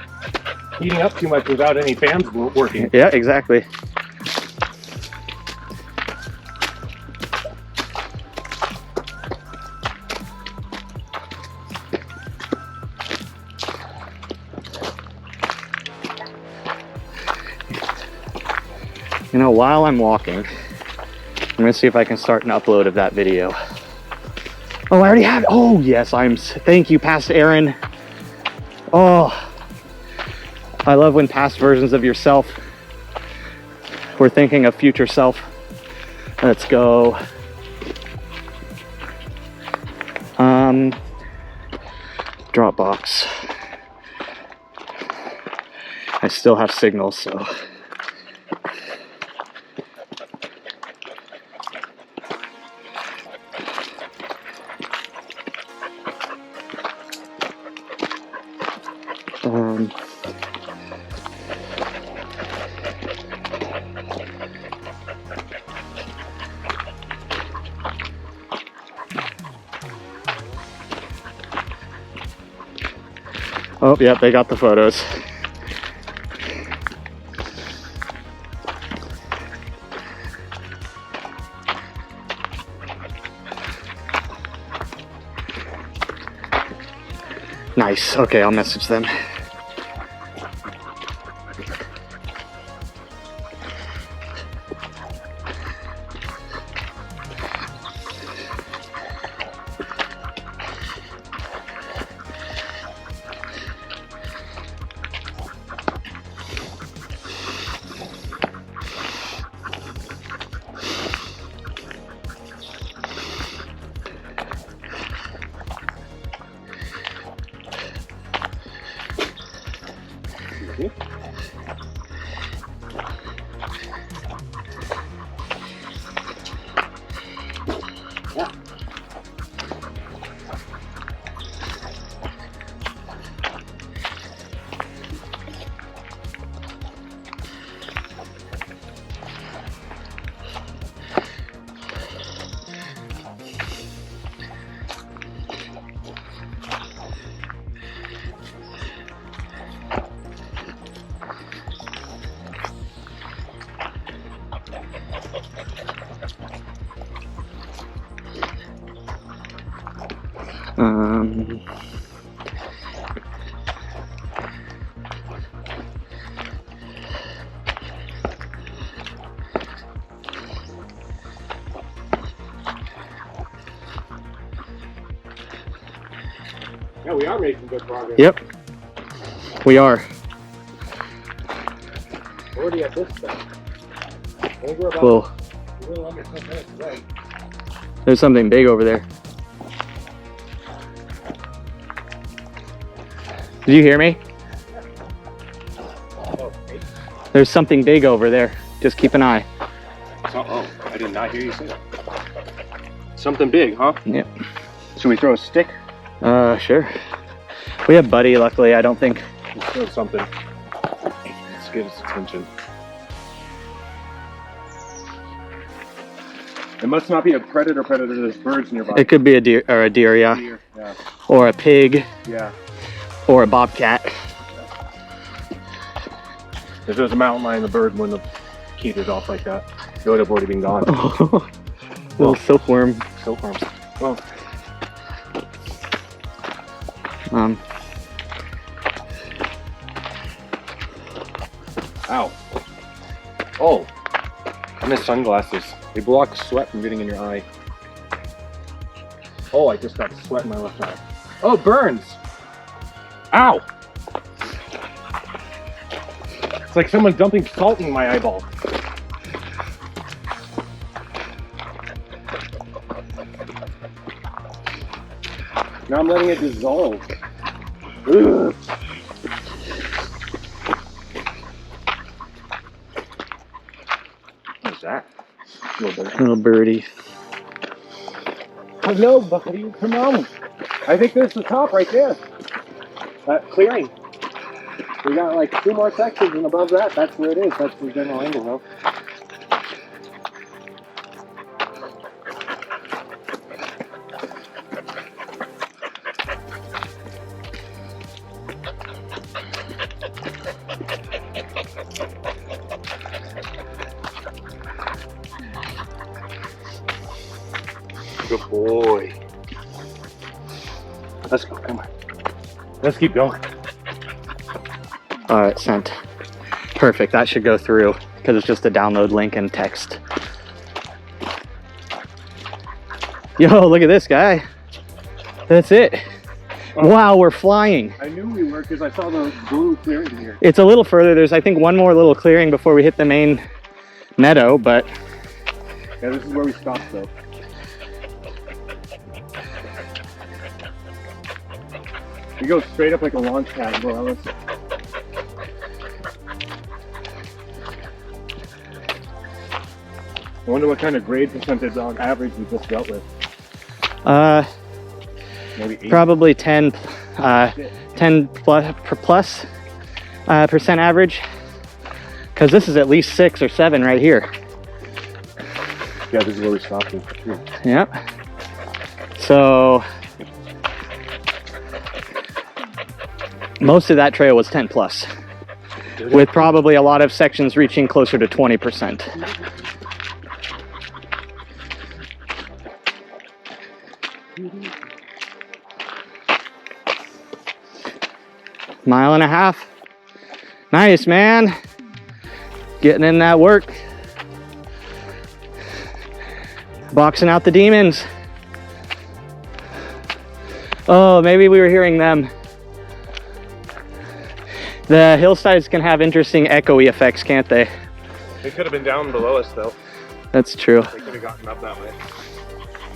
heating up too much without any fans working. Yeah, exactly. You know, while I'm walking, I'm gonna see if I can start an upload of that video. Oh, I already have it. Oh, yes, thank you, past Aaron. Oh, I love when past versions of yourself were thinking of future self. Let's go. Dropbox. I still have signal, so. Oh, yep, they got the photos. Nice. Okay, I'll message them. Um, Yeah, we are making good progress. yep, we are. We're already at this step. I think we're about Whoa, a little under 10 minutes away. there's something big over there. Did you hear me? Oh, hey. There's something big over there. Just keep an eye. Oh, I did not hear you say that. Something big, huh? Yep. Should we throw a stick? Sure. We have Buddy, luckily. I don't think. Let's throw something. Let's get its attention. It must not be a predator. There's birds nearby. It could be a deer, or a deer, yeah. Deer, yeah. Or a pig, Yeah. or a bobcat. If there was a mountain lion, the bird wouldn't have keyed it off like that. It would have already been gone. Little silkworm. Silkworms. Well, ow. Oh. I missed sunglasses. They block sweat from getting in your eye. Oh, I just got sweat in my left eye. Oh, it burns. Ow. It's like someone dumping salt in my eyeball. Now I'm letting it dissolve. Ugh. What is that? Little birdie. Hello, buddy. Come on. I think there's the top right there. That clearing. We got like 2 more sections, and above that, that's where it is. That's the general angle, though. Good boy. Let's go, come on. Let's keep going. Alright, sent. Perfect, that should go through because it's just a download link and text. Yo, look at this guy. That's it. Wow, we're flying. I knew we were because I saw the blue clearing here. It's a little further. There's, I think, one more little clearing before we hit the main meadow, but Yeah, this is where we stopped, though. We go straight up like a launch pad, more or less. I wonder what kind of grade percentage on average we just dealt with. Maybe 8. probably 10 plus percent average, because this is at least 6 or 7 right here. Yeah, this is where we stopped. Yep. So most of that trail was 10 plus, with probably a lot of sections reaching closer to 20%. Mile and a half. Nice, man. Getting in that work. Boxing out the demons. Oh, maybe we were hearing them. The hillsides can have interesting echoey effects, can't they? They could have been down below us, though. That's true. They could have gotten up that way.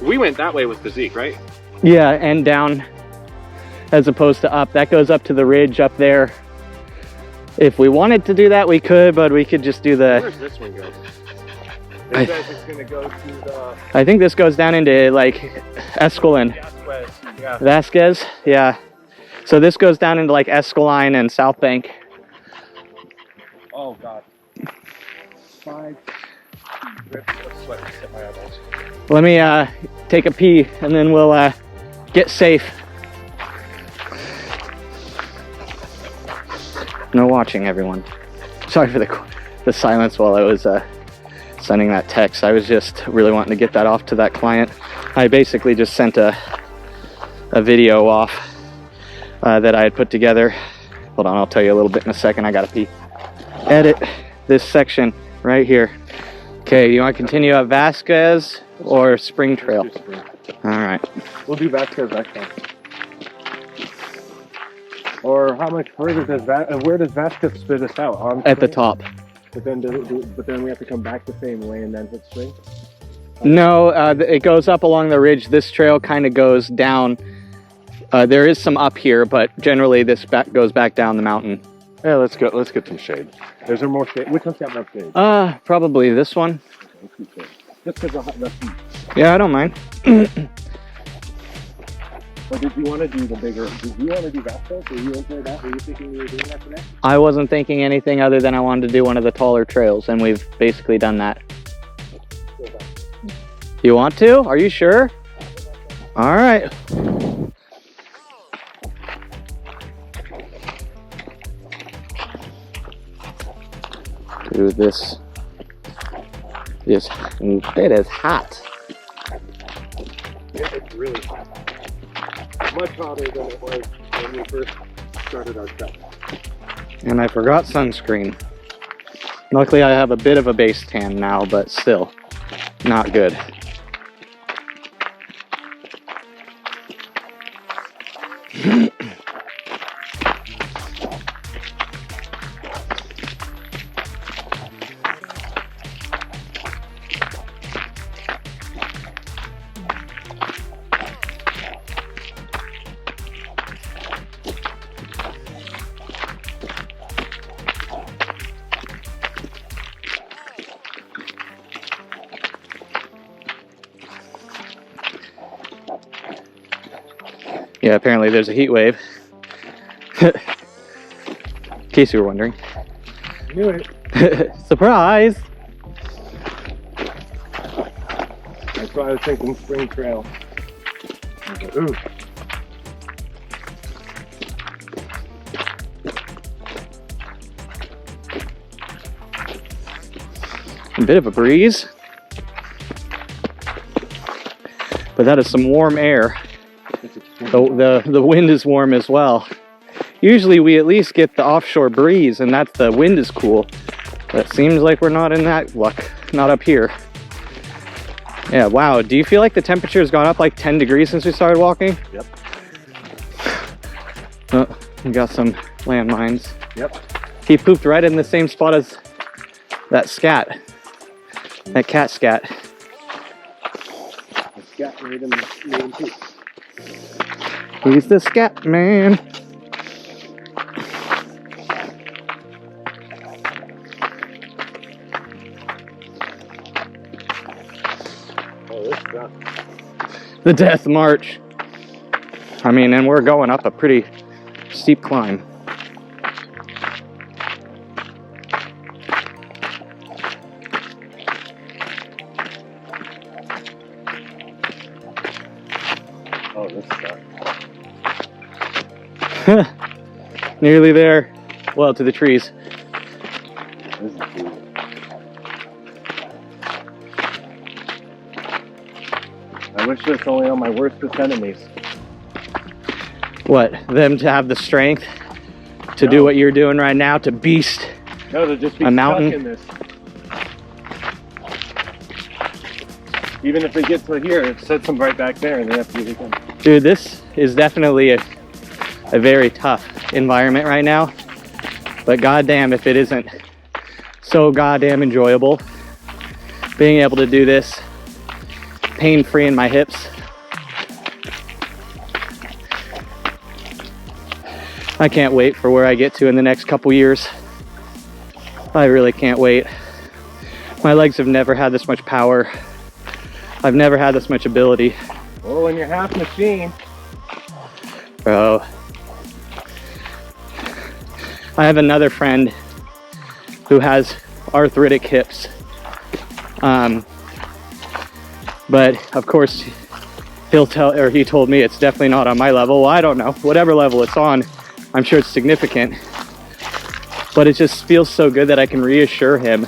We went that way with the Zeke, right? Yeah, and down as opposed to up. That goes up to the ridge up there. If we wanted to do that, we could, but we could just do the... Where's this one go? It says it's going to go to the... I think this goes down into, like, Escalon. Yeah. Vasquez, yeah. So this goes down into, like, Escaline and South Bank. Oh, God. 5 drips of sweat hit my eyeballs. Let me take a pee, and then we'll get safe. No watching, everyone. Sorry for the silence while I was sending that text. I was just really wanting to get that off to that client. I basically just sent a a video off that I had put together. Hold on, I'll tell you a little bit in a second. I gotta pee. Edit this section right here. Okay, you want to continue at Vasquez or Spring Trail? All right. We'll do Vasquez next time. Or how much further does where does Vasquez spit us out? On At the Spring? top. But then we have to come back the same way and then hit Spring? No, it goes up along the ridge. This trail kind of goes down. There is some up here, but generally this goes back down the mountain. Yeah, let's go. Let's get some shade. Is there more shade? Which one's got more shade? Probably this one. Just because of the heat. Yeah, I don't mind. Or did you want to do the bigger? Did you want to do Vasquez? Were you into that? Were you thinking you were doing that today? I wasn't thinking anything other than I wanted to do one of the taller trails, and we've basically done that. You want to? Are you sure? All right. Dude, this is, it is hot. Yeah, it's really hot. Much hotter than it was when we first started our trek. And I forgot sunscreen. Luckily I have a bit of a base tan now, but still not good. Yeah, apparently there's a heat wave. In case you were wondering. Knew it. Surprise! That's why I was thinking Spring Trail. Ooh. A bit of a breeze. But that is some warm air. The wind is warm as well. Usually we at least get the offshore breeze and that's the wind is cool. But it seems like we're not in that luck. Not up here. Yeah, wow. Do you feel like the temperature has gone up like 10 degrees since we started walking? Yep. Oh, we got some landmines. Yep. He pooped right in the same spot as that scat. That cat scat. The scat made him poop. He's the scat man. Oh, this sucks. The death march. I mean, and we're going up a pretty steep climb. Oh, this sucks. Nearly there. Well, to the trees. This is cool. I wish this only on my worstest enemies. What? Them to have the strength to do what you're doing right now, to beast No, to just be a stuck mountain. in this. Even if they get to here, it sets them right back there and they have to do it again. Dude, this is definitely a very tough environment right now. But goddamn if it isn't so goddamn enjoyable. Being able to do this pain-free in my hips. I can't wait for where I get to in the next couple years. I really can't wait. My legs have never had this much power. I've never had this much ability. Well, when you're half machine. Bro. I have another friend who has arthritic hips. But of course he told me it's definitely not on my level. Well, I don't know. Whatever level it's on, I'm sure it's significant. But it just feels so good that I can reassure him.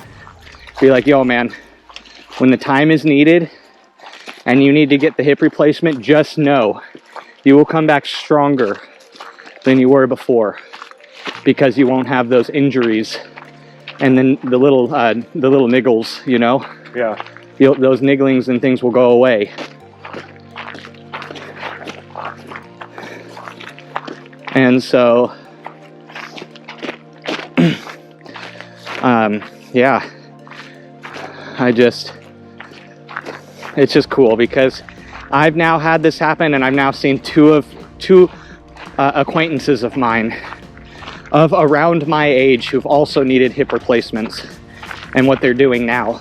Be like, yo man, when the time is needed and you need to get the hip replacement, just know you will come back stronger than you were before, because you won't have those injuries and then the little niggles, you know? Yeah. Those nigglings and things will go away. And so, yeah, it's just cool because I've now had this happen, and I've now seen two acquaintances of mine of around my age who've also needed hip replacements, and what they're doing now.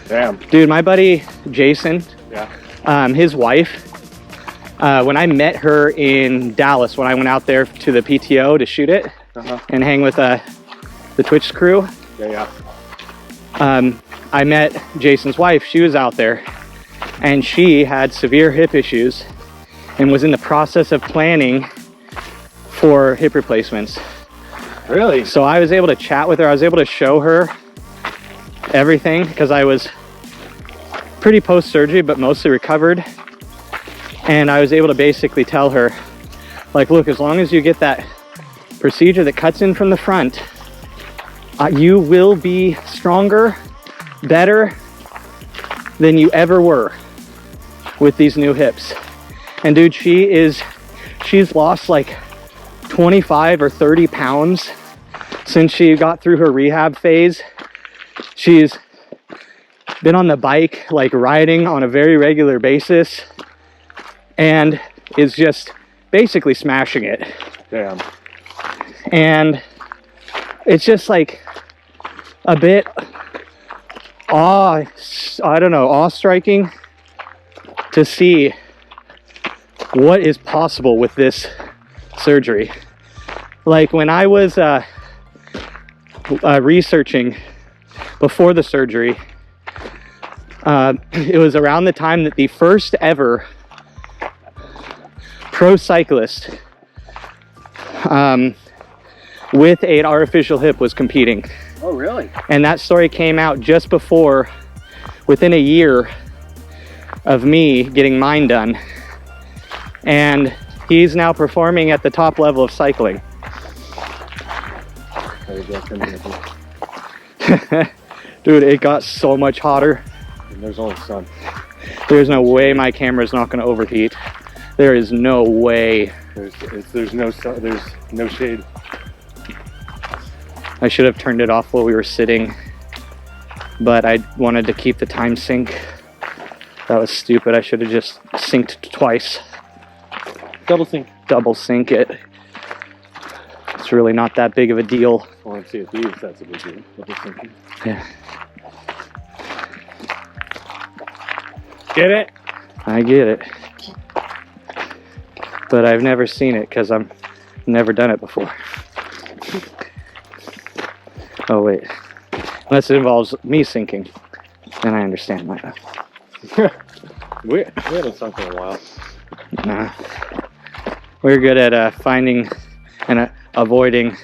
Damn. Dude, my buddy Jason, Yeah. his wife, when I met her in Dallas, when I went out there to the PTO to shoot it and hang with the Twitch crew, Yeah. I met Jason's wife. She was out there, and she had severe hip issues and was in the process of planning for hip replacements. Really? So I was able to chat with her. I was able to show her everything because I was pretty post-surgery, but mostly recovered. And I was able to basically tell her, like, look, as long as you get that procedure that cuts in from the front, you will be stronger, better than you ever were with these new hips. And dude, she's lost like 25 or 30 pounds since she got through her rehab phase. She's been on the bike, like riding on a very regular basis, and is just basically smashing it. Damn. And it's just like a bit awe-striking to see what is possible with this surgery. Like when I was researching before the surgery, it was around the time that the first ever pro cyclist with an artificial hip was competing. Oh, really? And that story came out just before, within a year of me getting mine done. And he's now performing at the top level of cycling. Dude, it got so much hotter. And there's only sun. There's no way my camera's not going to overheat. There is no way. There's no sun, there's no shade. I should have turned it off while we were sitting, but I wanted to keep the time sync. That was stupid. I should have just synced twice. Double sync. Double sync it. It's really not that big of a deal. I want to see if these, that's a big deal. Double syncing. Yeah. Get it? I get it. But I've never seen it because I've never done it before. Oh wait, unless it involves me sinking, then I understand that. we haven't sunk in a while. Nah. We're good at finding and avoiding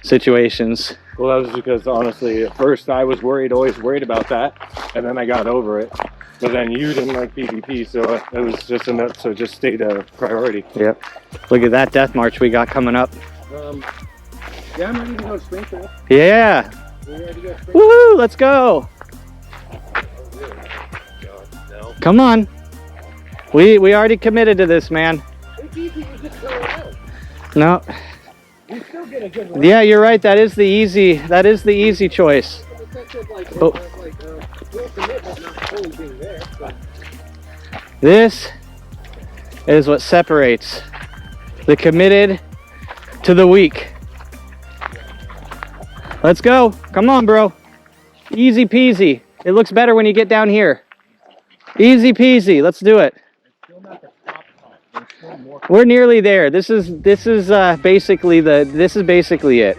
situations. Well, that was because honestly, at first I was always worried about that, and then I got over it. But then you didn't like PvP, so it was just enough, so it just stayed a priority. Yep. Look at that death march we got coming up. Yeah, I'm ready to go sprint track. Yeah. We're ready to go sprint. Woohoo! Let's go. No. Come on. We already committed to this, man. It's easy to just go around. No. We still get a good run. Yeah, you're right. That is the easy choice. Oh. This is what separates the committed to the weak. Let's go. Come on, bro. Easy peasy. It looks better when you get down here. Easy peasy. Let's do it. We're nearly there. This is basically it.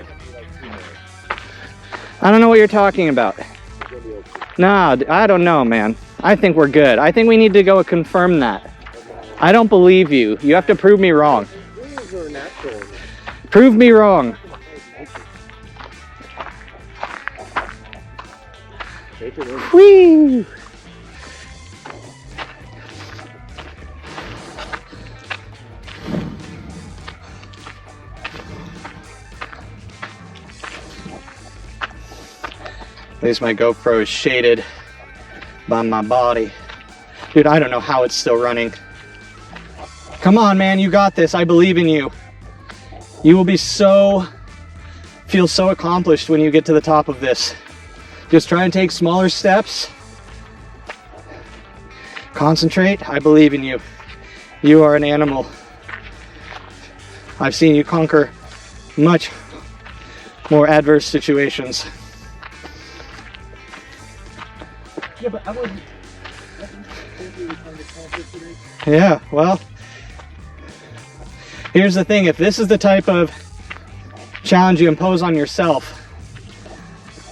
I don't know what you're talking about. Nah, I don't know, man. I think we're good. I think we need to go and confirm that. I don't believe you. You have to prove me wrong. Prove me wrong. Whee! At least my GoPro is shaded by my body. Dude, I don't know how it's still running. Come on, man, you got this. I believe in you. You will be feel so accomplished when you get to the top of this. Just try and take smaller steps. Concentrate. I believe in you. You are an animal. I've seen you conquer much more adverse situations. Yeah, but I wasn't. Yeah, well, here's the thing. If this is the type of challenge you impose on yourself,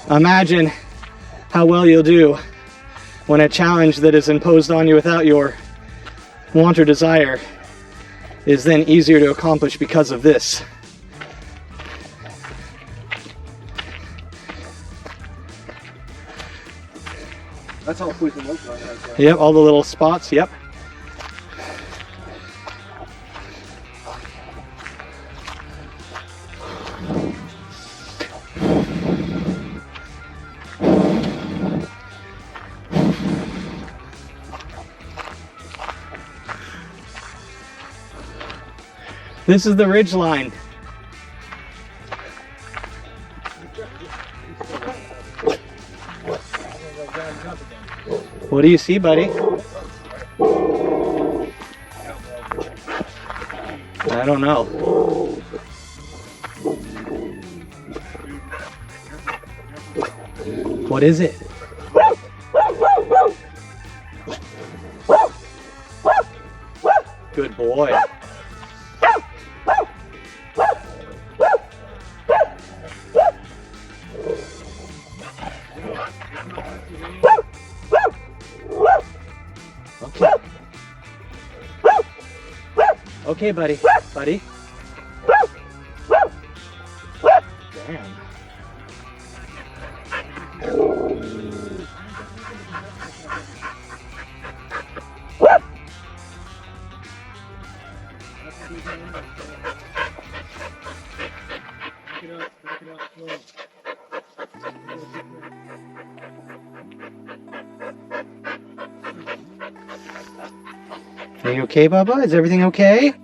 imagine how well you'll do when a challenge that is imposed on you without your want or desire is then easier to accomplish because of this. That's how poison looks like. Yep, all the little spots, yep. This is the ridge line. What do you see, buddy? I don't know. What is it? Good boy. Okay. Okay, buddy. Buddy. Damn. Are you okay, Bubba? Is everything okay?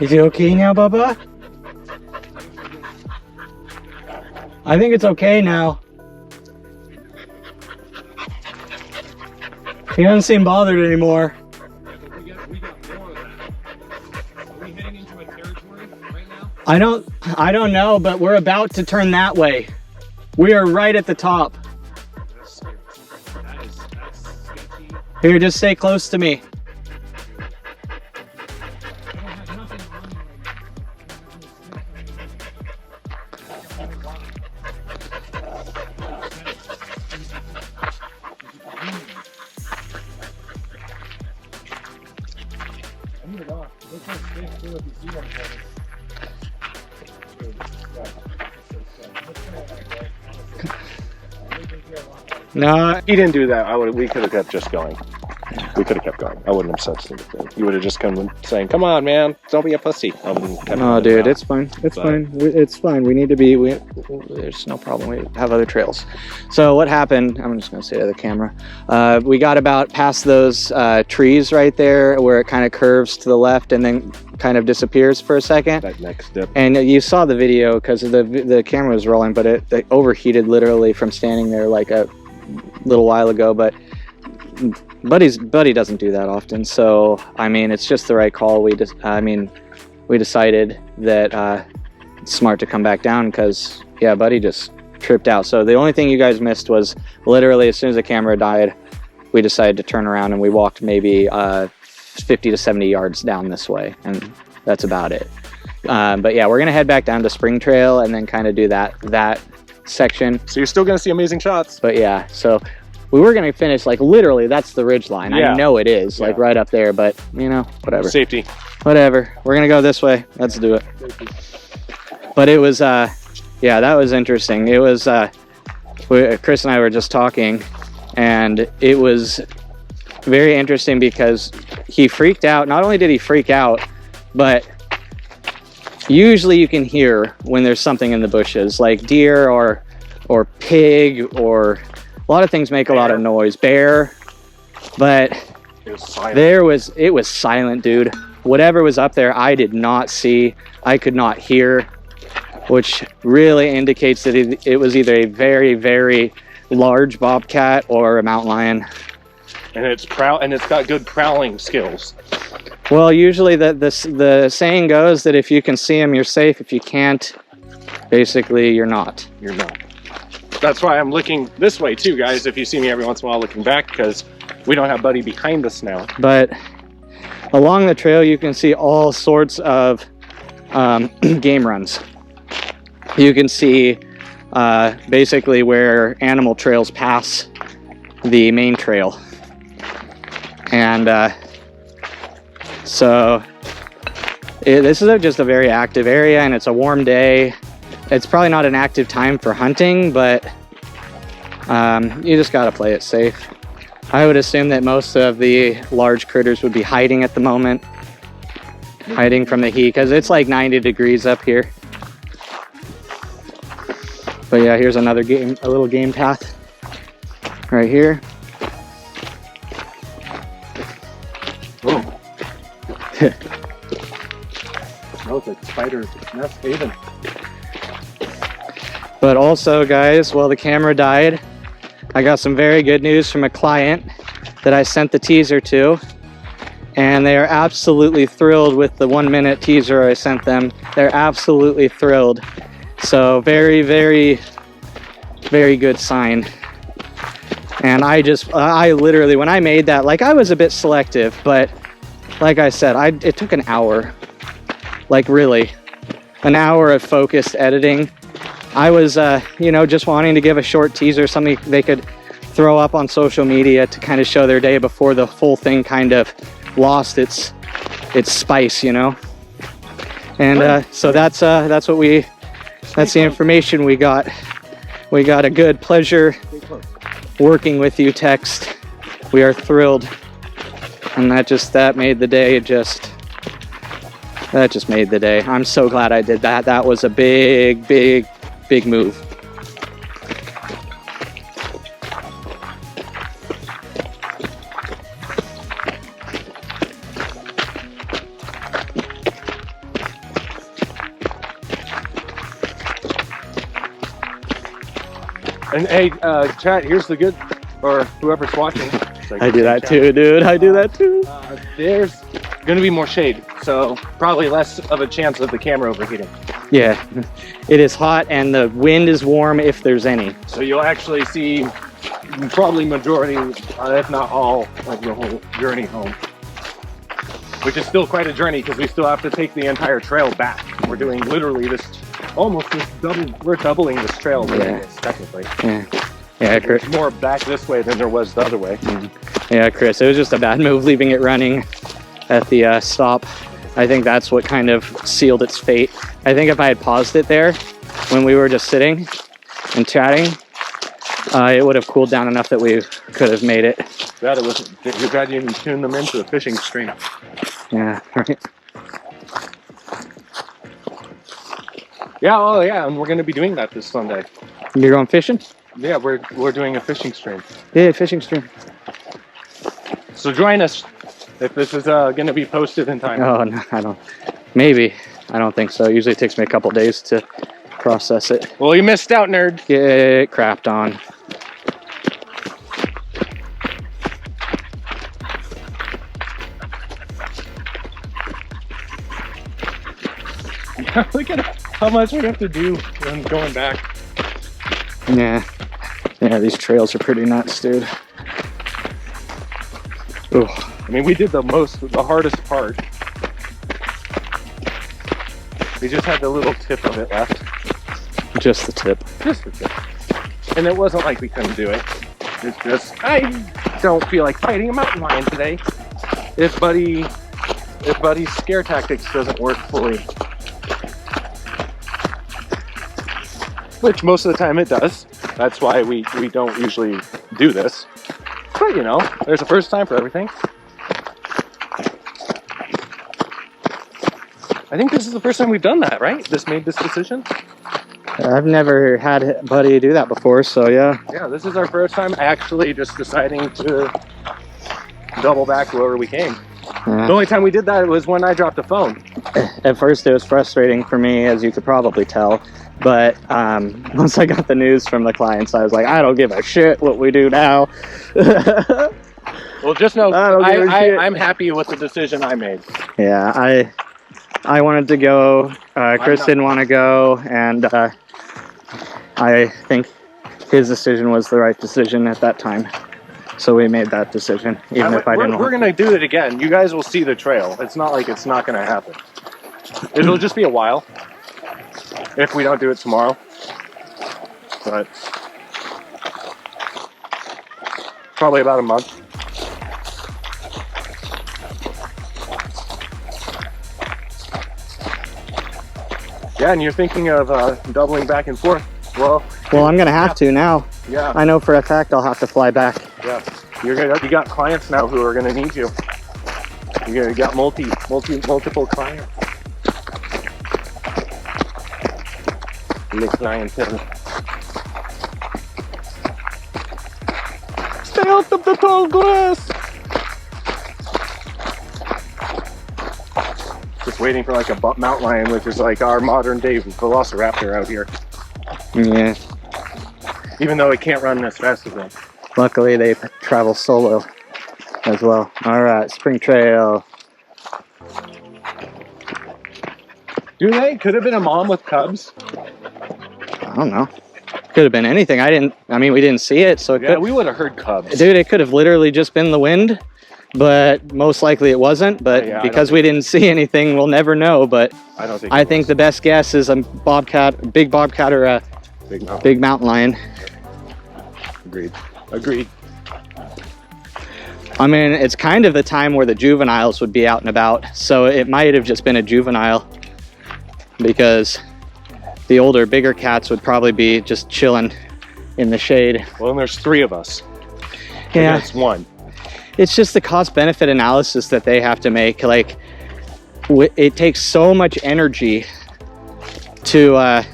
Is it okay now, Bubba? I think it's okay now. He doesn't seem bothered anymore. We got more of that. Are we heading into a territory right now? I don't know, but we're about to turn that way. We are right at the top. That's sketchy. Here, just stay close to me. No, He didn't do that. We could have kept just going. We could have kept going. I wouldn't have said anything. You would have just come saying, "Come on, man, don't be a pussy." no, dude, it's fine. It's fine. It's fine. We need to be. There's no problem. We have other trails. So what happened? I'm just gonna say to the camera. We got about past those trees right there, where it kind of curves to the left and then kind of disappears for a second. That next dip. And you saw the video because the camera was rolling, but it overheated literally from standing there like a little while ago. But Buddy doesn't do that often, so I mean it's just the right call. We decided that it's smart to come back down because yeah, Buddy just tripped out. So the only thing you guys missed was literally as soon as the camera died, we decided to turn around and we walked maybe 50 to 70 yards down this way, and that's about it. But yeah, we're gonna head back down to Spring Trail and then kind of do that section. So you're still gonna see amazing shots. But yeah, so we were gonna finish like literally. That's the ridge line. Yeah. I know it is like Yeah. right up there, but you know, whatever. Safety. Whatever. We're gonna go this way. Let's do it. But it was, yeah, that was interesting. It was, Chris and I were just talking, and it was very interesting because he freaked out. Not only did he freak out, but usually you can hear when there's something in the bushes, like deer or pig, or a lot of things make a lot of noise. Bear, but It was silent. it was silent, dude. Whatever was up there, I did not see. I could not hear, which really indicates that it was either a very, very large bobcat or a mountain lion. And it's got good prowling skills. Well, usually the saying goes that if you can see them, you're safe. If you can't, basically you're not. You're not. That's why I'm looking this way too, guys. If you see me every once in a while looking back, because we don't have Buddy behind us now. But along the trail, you can see all sorts of game runs. You can see basically where animal trails pass the main trail. And so this is just a very active area, and it's a warm day. It's probably not an active time for hunting, but you just gotta play it safe. I would assume that most of the large critters would be hiding at the moment. Hiding from the heat, because it's like 90 degrees up here. But yeah, here's another a little game path right here. Oh. Smells like spider nest haven. But also, guys, well, the camera died. I got some very good news from a client that I sent the teaser to, and they are absolutely thrilled with the 1-minute teaser I sent them. They're absolutely thrilled. So very, very, very good sign. And I literally, when I made that, like, I was a bit selective, but like I said, it took an hour, like really, an hour of focused editing. I was, you know, just wanting to give a short teaser, something they could throw up on social media to kind of show their day before the full thing kind of lost its spice, you know. And so that's the information we got. We got a good pleasure working with you text. We are thrilled, and that made the day. That just made the day. I'm so glad I did that. That was a big move. And hey, chat, here's the good, or whoever's watching. I do that too, dude. I do that too. There's gonna be more shade, so probably less of a chance of the camera overheating. Yeah, it is hot and the wind is warm if there's any. So you'll actually see probably majority, if not all, of the whole journey home. Which is still quite a journey because we still have to take the entire trail back. We're doing literally we're doubling this trail, Yeah. technically. Yeah, Chris. There's more back this way than there was the other way. Yeah, Chris, it was just a bad move leaving it running at the stop. I think that's what kind of sealed its fate. I think if I had paused it there when we were just sitting and chatting, it would have cooled down enough that we could have made it. Glad it was. You're glad you even tuned them into a fishing stream. Yeah, right. Yeah, oh yeah, and we're gonna be doing that this Sunday. You're going fishing? Yeah, we're doing a fishing stream. Yeah, fishing stream. So join us if this is gonna be posted in time. Oh, no, I don't. Maybe. I don't think so. It usually takes me a couple days to process it. Well, you missed out, nerd. Get crapped on. Look at how much we have to do when going back. Yeah. Yeah, these trails are pretty nuts, dude. Ooh. I mean, we did the hardest part. We just had the little tip of it left. Just the tip. Just the tip. And it wasn't like we couldn't do it. It's just, I don't feel like fighting a mountain lion today. If Buddy's scare tactics doesn't work fully. Which most of the time it does. That's why we don't usually do this. But you know, there's a first time for everything. I think this is the first time we've done that, right? Just made this decision? I've never had Buddy do that before, so yeah. Yeah, this is our first time actually just deciding to double back wherever we came. Yeah. The only time we did that was when I dropped the phone. At first it was frustrating for me, as you could probably tell. But once I got the news from the clients, I was like, I don't give a shit what we do now. Well, just know I'm happy with the decision I made. Yeah, I wanted to go. Chris didn't want to go, and I think his decision was the right decision at that time. So we made that decision, even if I didn't want We're going to do it again. You guys will see the trail. It's not like it's not going to happen. It'll just be a while if we don't do it tomorrow. But probably about a month. Yeah, and you're thinking of doubling back and forth. Well, I'm going to have to now. Yeah. I know for a fact I'll have to fly back. Yeah, you got clients now who are gonna need you. You got multiple clients. Nick clientele. Stay out of the tall grass. Just waiting for like a mountain lion, which is like our modern day velociraptor out here. Yeah. Even though it can't run as fast as them. Luckily, they travel solo as well. All right, Spring Trail. Do they? Could have been a mom with cubs. I don't know. Could have been anything. We didn't see it, so it Yeah, could. we would have heard cubs. Dude, it could have literally just been the wind, but most likely it wasn't. But Yeah, because we didn't see anything, we'll never know. But I don't think. I think the best guess is a big bobcat or a big mountain lion. Agreed. I mean, it's kind of the time where the juveniles would be out and about, so it might have just been a juvenile, because the older, bigger cats would probably be just chilling in the shade. Well, and there's 3 of us. Yeah, It's 1. it's just the cost-benefit analysis that they have to make. Like, it takes so much energy to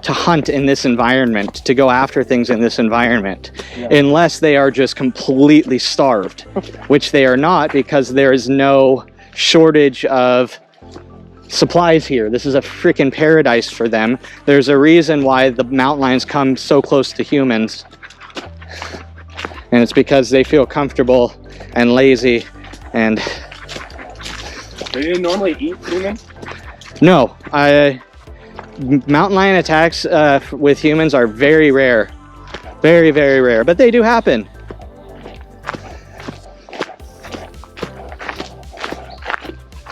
hunt in this environment, to go after things in this environment, unless they are just completely starved, which they are not, because there is no shortage of supplies here. This is a freaking paradise for them. There's a reason why the mountain lions come so close to humans, and it's because they feel comfortable and lazy. And Do they normally eat humans? no, mountain lion attacks with humans are very rare. Very, very rare, but they do happen.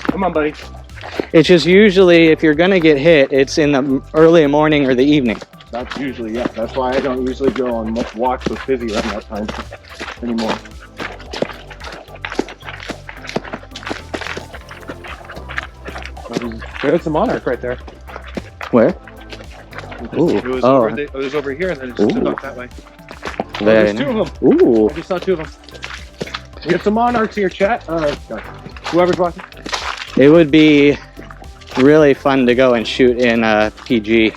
Come on, buddy. It's just usually, if you're gonna get hit, it's in the early morning or the evening. That's usually, yeah. That's why I don't usually go on much walks with Fizzy around that time anymore. There's the monarch right there. Where? It was over here, and then it just took off that way. Very There's 2 nice. of them. Ooh. I just saw 2 of them. We got some monarchs here, chat. Whoever's watching. It would be really fun to go and shoot in PG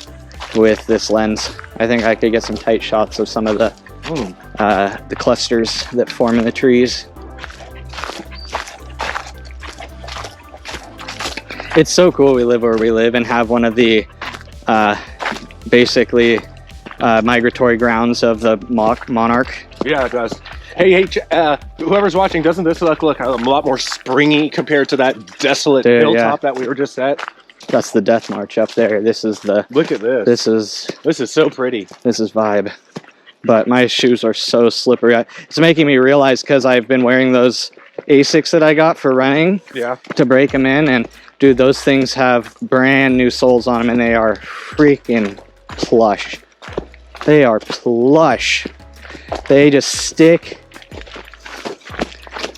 with this lens. I think I could get some tight shots of some of the clusters that form in the trees. It's so cool we live where we live and have one of the basically migratory grounds of the monarch. Yeah, it does. Hey, whoever's watching, doesn't this look a lot more springy compared to that desolate hilltop that we were just at? That's the Death March up there. This is the. Look at this. This is so pretty. This is vibe. But my shoes are so slippery. It's making me realize, because I've been wearing those Asics that I got for running. Yeah. To break them in, and dude, those things have brand new soles on them, and they are freaking plush. They are plush. They just stick.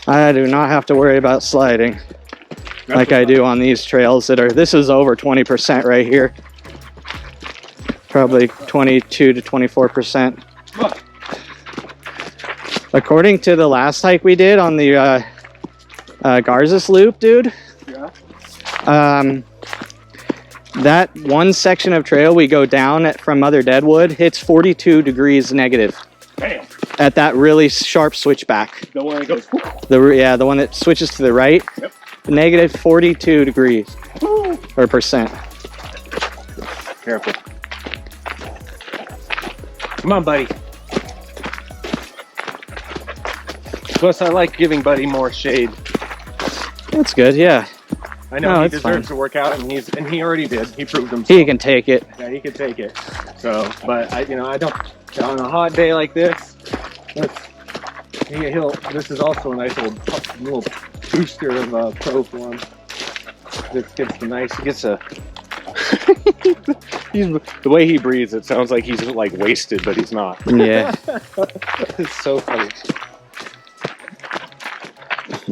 I do not have to worry about sliding like I do on these trails that are, this is over 20% right here. Probably 22 to 24%. According to the last hike we did on the Garzus Loop, dude. Yeah. That one section of trail we go down from Mother Deadwood hits 42 degrees negative. Damn. At that really sharp switchback. The one that goes. The one that switches to the right. Yep. Negative 42 degrees. Woo. Or percent. Careful. Come on, buddy. Plus, I like giving Buddy more shade. That's good, yeah. I know No, he it's deserves fine. to work out, and he already did. He proved himself. He can take it. Yeah, he could take it. So, but I don't. On a hot day like this, this is also a nice little booster of pro form. This gets the nice. Gets a. The way he breathes, it sounds like he's like wasted, but he's not. Yeah. It's so funny.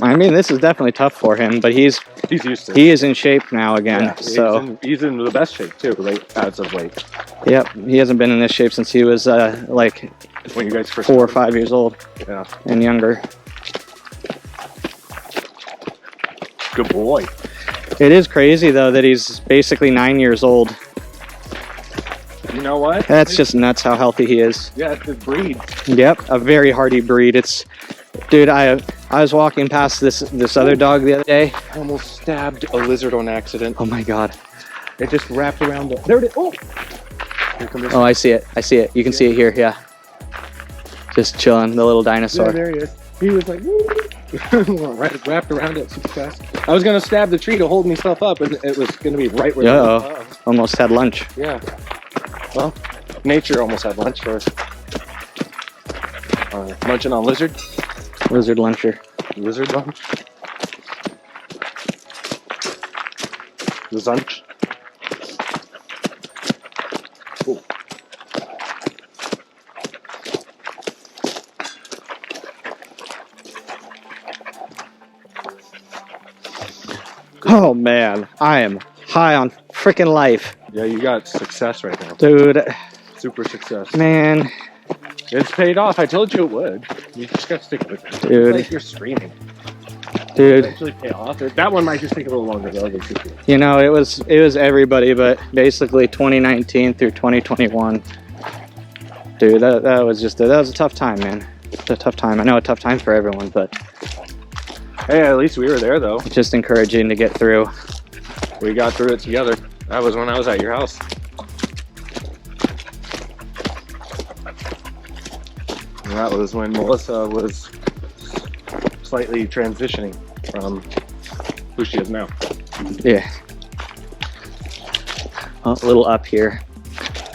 I mean, this is definitely tough for him, but He's used to it. he is in shape now again. Yeah, So, he's in the best shape too, as of late. yep, he hasn't been in this shape since he was like When you guys first 4 or 5 years old Yeah. and younger. Good boy. It is crazy though that he's basically 9 years old. You know what? That's just nuts how healthy he is. Yeah, it's the breed. Yep, a very hardy breed. It's, dude, I was walking past this other dog the other day. I almost stabbed a lizard on accident. Oh my god. It just wrapped around the. There it is. Oh. Here comes this. Oh, I see it. I see it. You can see it here. Yeah. Just chilling, the little Yeah, dinosaur. there he is. He was like, wrapped around it super fast. I was gonna stab the tree to hold myself up, and it was gonna be right where. Uh-oh. Almost had lunch. Yeah. Well, nature almost had lunch for us. Munching on lizard. Lizard luncher. Lizard lunch. Lunch. Ooh. Oh man, I am high on freaking life. Yeah, you got success right now. Dude, Super success. man, It's paid off. I told you it would. You just got to stick with it. Dude. It's like you're streaming. dude. Actually pay off. That one might just take a little longer though. Than 50. You know, it was everybody, but basically 2019 through 2021. Dude, that was a tough time, man. It's a tough time. I know a tough time for everyone, but Hey, at least we were there though. it's just encouraging to get through. We got through it together. That was when I was at your house. And that was when Melissa was slightly transitioning from who she is now. Yeah. Oh, a little up here.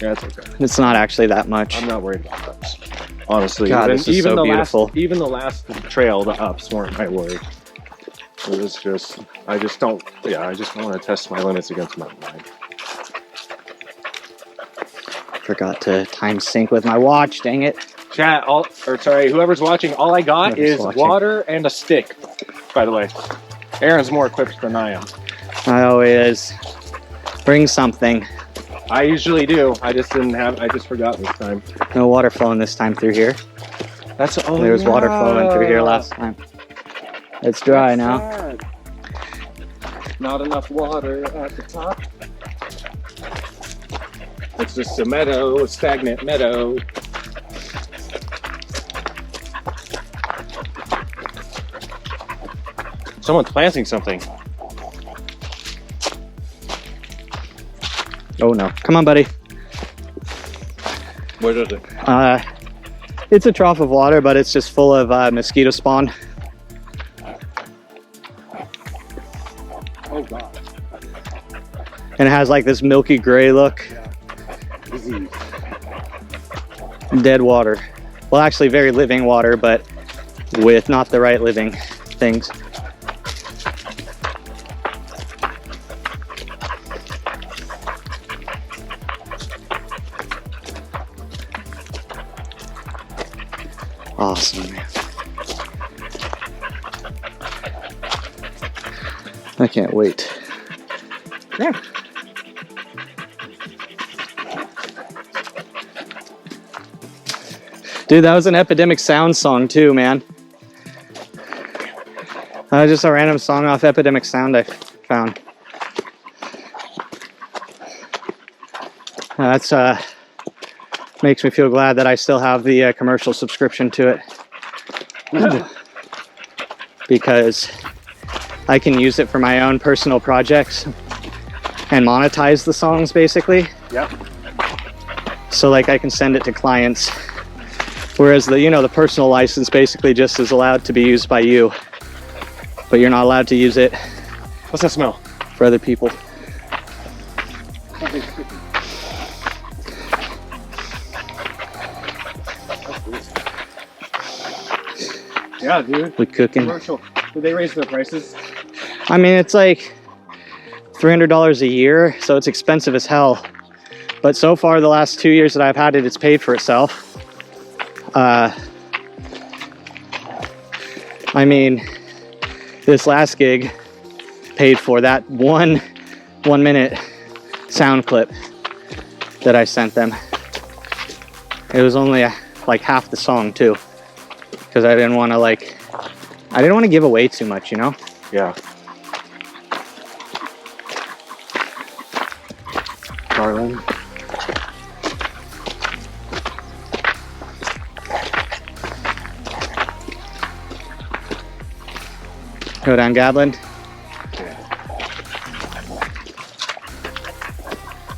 Yeah, it's okay. It's not actually that much. I'm not worried about that. Honestly, God, this is so the beautiful. even the last trail, the ups weren't my worry. It was just, I just don't want to test my limits against mountain bike. Forgot to time sync with my watch, dang it. Chat, whoever's watching, all I got Whoever's is watching. water and a stick, by the way. Aaron's more equipped than I am. I always bring something. I usually do. I just forgot this time. No water flowing this time through here. There was water flowing through here last time. It's dry now. Sad. Not enough water at the top. It's just a meadow, a stagnant meadow. Someone's planting something. Oh no. Come on, buddy. What is it? It's a trough of water, but it's just full of mosquito spawn. Oh god. And it has like this milky gray look. Disease. Dead water. Well, actually very living water, but with not the right living things. Awesome, man. I can't wait. Yeah. Dude, that was an Epidemic Sound song too, man. Just a random song off Epidemic Sound I found. That's makes me feel glad that I still have the commercial subscription to it. Because I can use it for my own personal projects and monetize the songs basically. Yep. So like I can send it to clients. Whereas the personal license basically just is allowed to be used by you. But you're not allowed to use it What's that smell? for other people. Yeah, dude. With cooking. Commercial. Did they raise their prices? I mean, it's like $300 a year, so it's expensive as hell. But so far, the last 2 years that I've had it, it's paid for itself. I mean, this last gig paid for that one minute sound clip that I sent them. It was only like half the song too, because I didn't want to give away too much, you know? Yeah. Garland. Go down Garland.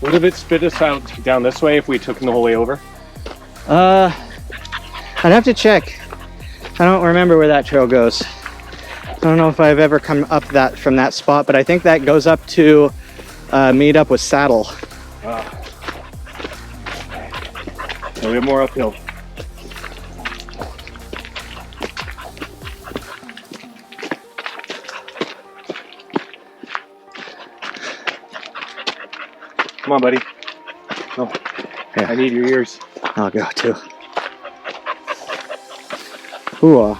Would have it spit us out down this way if we took them the whole way over? I'd have to check. I don't remember where that trail goes. I don't know if I've ever come up that from that spot, but I think that goes up to meet up with Saddle. So we have more uphill. Come on, buddy. Oh, Yeah. I need your ears. I'll go too. Ooh.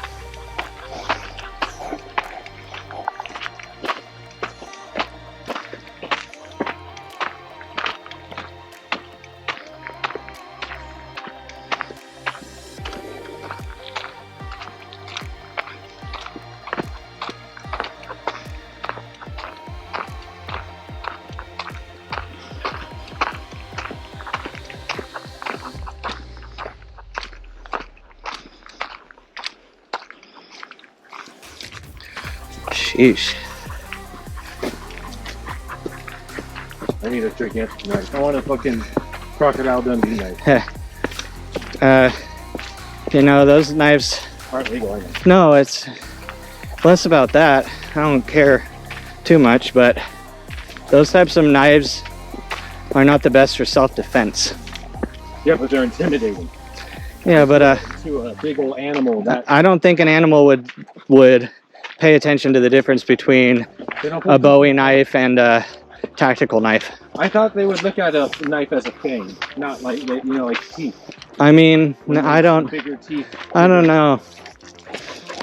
Sheesh. I need a gigantic knife. I want a fucking crocodile Dundee knife. Those knives, Aren't legal, I know. no, it's less about that. I don't care too much, but those types of knives are not the best for self-defense. Yeah, but they're intimidating. Yeah, but To a big old animal that I don't think an animal would pay attention to the difference between they don't a Bowie knife and a tactical knife. I thought they would look at a knife as a thing, not like like teeth. I mean, I don't Bigger teeth. know.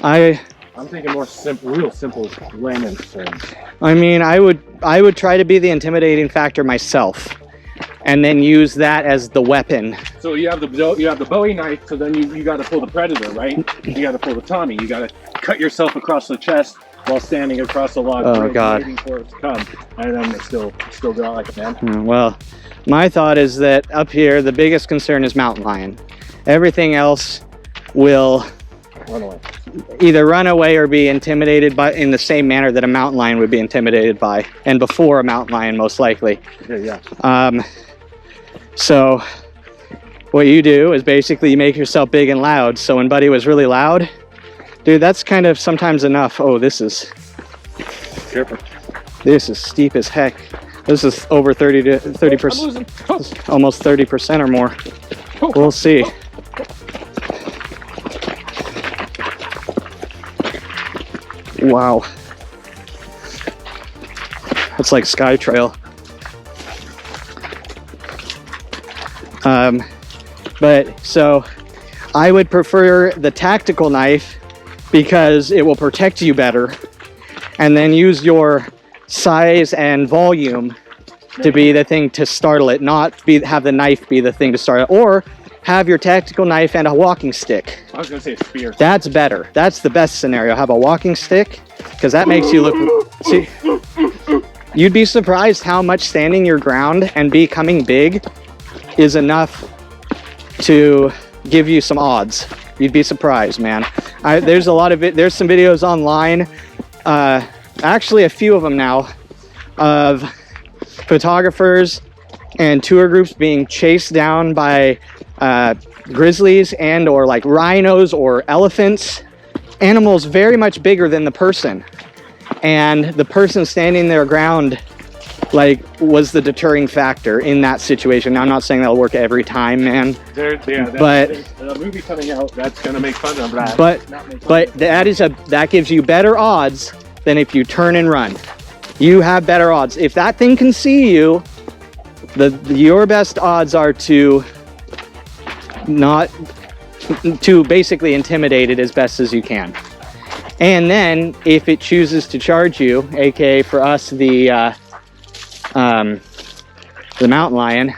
I'm thinking more simple, real simple layman's terms. I mean, I would try to be the intimidating factor myself, and then use that as the weapon. So you have the Bowie knife. So then you got to pull the Predator, right? You got to pull the Tommy. You got to cut yourself across the chest while standing across the log, Oh, God. waiting for it to come, and then still go out like a man. Well, my thought is that up here, the biggest concern is mountain lion. Everything else will Run away. either run away or be intimidated by in the same manner that a mountain lion would be intimidated by, and before a mountain lion, most likely. Yeah. So what you do is basically you make yourself big and loud. So when Buddy was really loud, dude, that's kind of sometimes enough. Oh, this is Careful. steep as heck. This is over 30%, almost 30% or more. We'll see. Wow. That's like Sky Trail. But so I would prefer the tactical knife because it will protect you better, and then use your size and volume to be the thing to startle it, not have the knife be the thing to startle it, or have your tactical knife and a walking stick. I was gonna say a spear. That's better. That's the best scenario. Have a walking stick, because that makes you look. See, you'd be surprised how much standing your ground and becoming big is enough to give you some odds. You'd be surprised, man. There's a lot of it. There's some videos online, actually a few of them now, of photographers and tour groups being chased down by grizzlies and or like rhinos or elephants, animals very much bigger than the person, and the person standing their ground like was the deterring factor in that situation. Now, I'm not saying that'll work every time, man, there's a movie coming out that's gonna make fun of that. but that gives you better odds than if you turn and run. You have better odds. If that thing can see you, your best odds are to basically intimidate it as best as you can. And then if it chooses to charge you, aka for us the mountain lion,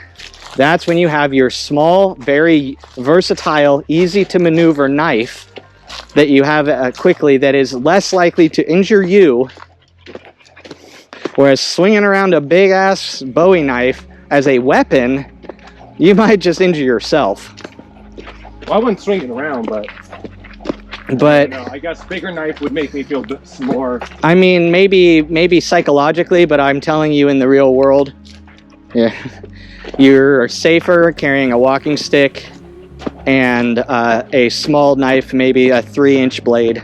that's when you have your small, very versatile, easy to maneuver knife that you have quickly, that is less likely to injure you. Whereas swinging around a big ass Bowie knife as a weapon, you might just injure yourself. Well, I wouldn't swing it around, but I guess bigger knife would make me feel more. I mean, maybe psychologically, but I'm telling you, in the real world, yeah, you're safer carrying a walking stick and a small knife, maybe a 3-inch blade,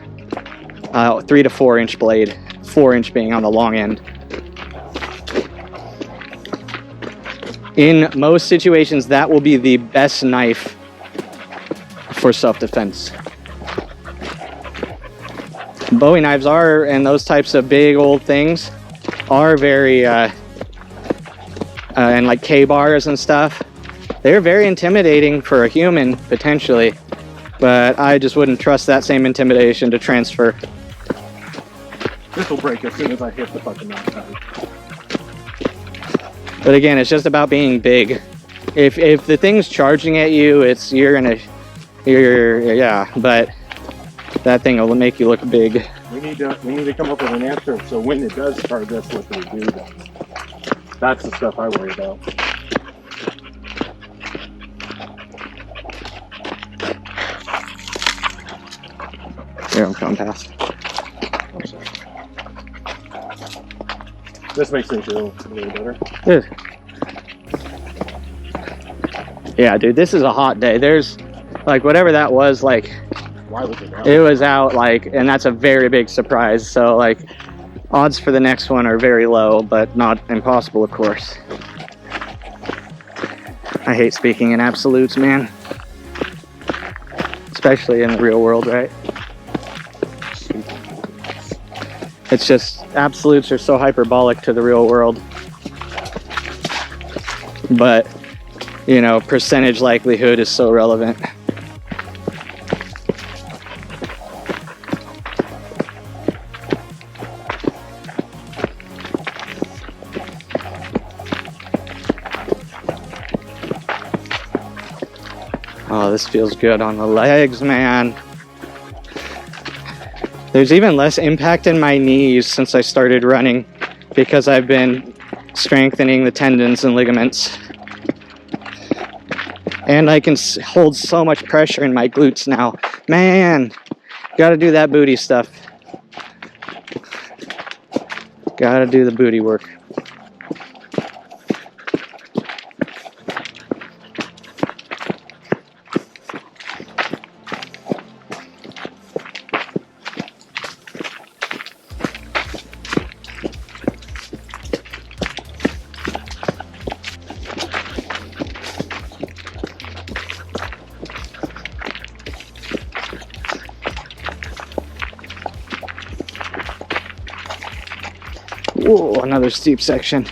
3 to 4 inch blade, 4-inch being on the long end. In most situations, that will be the best knife for self-defense. Bowie knives are, and those types of big old things are very, and like K-bars and stuff, they're very intimidating for a human, potentially, but I just wouldn't trust that same intimidation to transfer. This will break as soon as I hit the fucking mountain. But again, it's just about being big. If the thing's charging at you, but that thing will make you look big. We need to come up with an answer, so when it does charge us, what do we do then? That's the stuff I worry about. Here, I'm coming past. This makes me feel a little better. Good. Yeah, dude, this is a hot day. There's, like, whatever that was, like, Why was it out? it was out, like, and that's a very big surprise. So, like, odds for the next one are very low, but not impossible, of course. I hate speaking in absolutes, man. Especially in the real world, right? It's just, absolutes are so hyperbolic to the real world. But, you know, percentage likelihood is so relevant. Oh, this feels good on the legs, man. There's even less impact in my knees since I started running because I've been strengthening the tendons and ligaments. And I can hold so much pressure in my glutes now. Man, gotta do that booty stuff. Gotta do the booty work. Whoa, another steep section.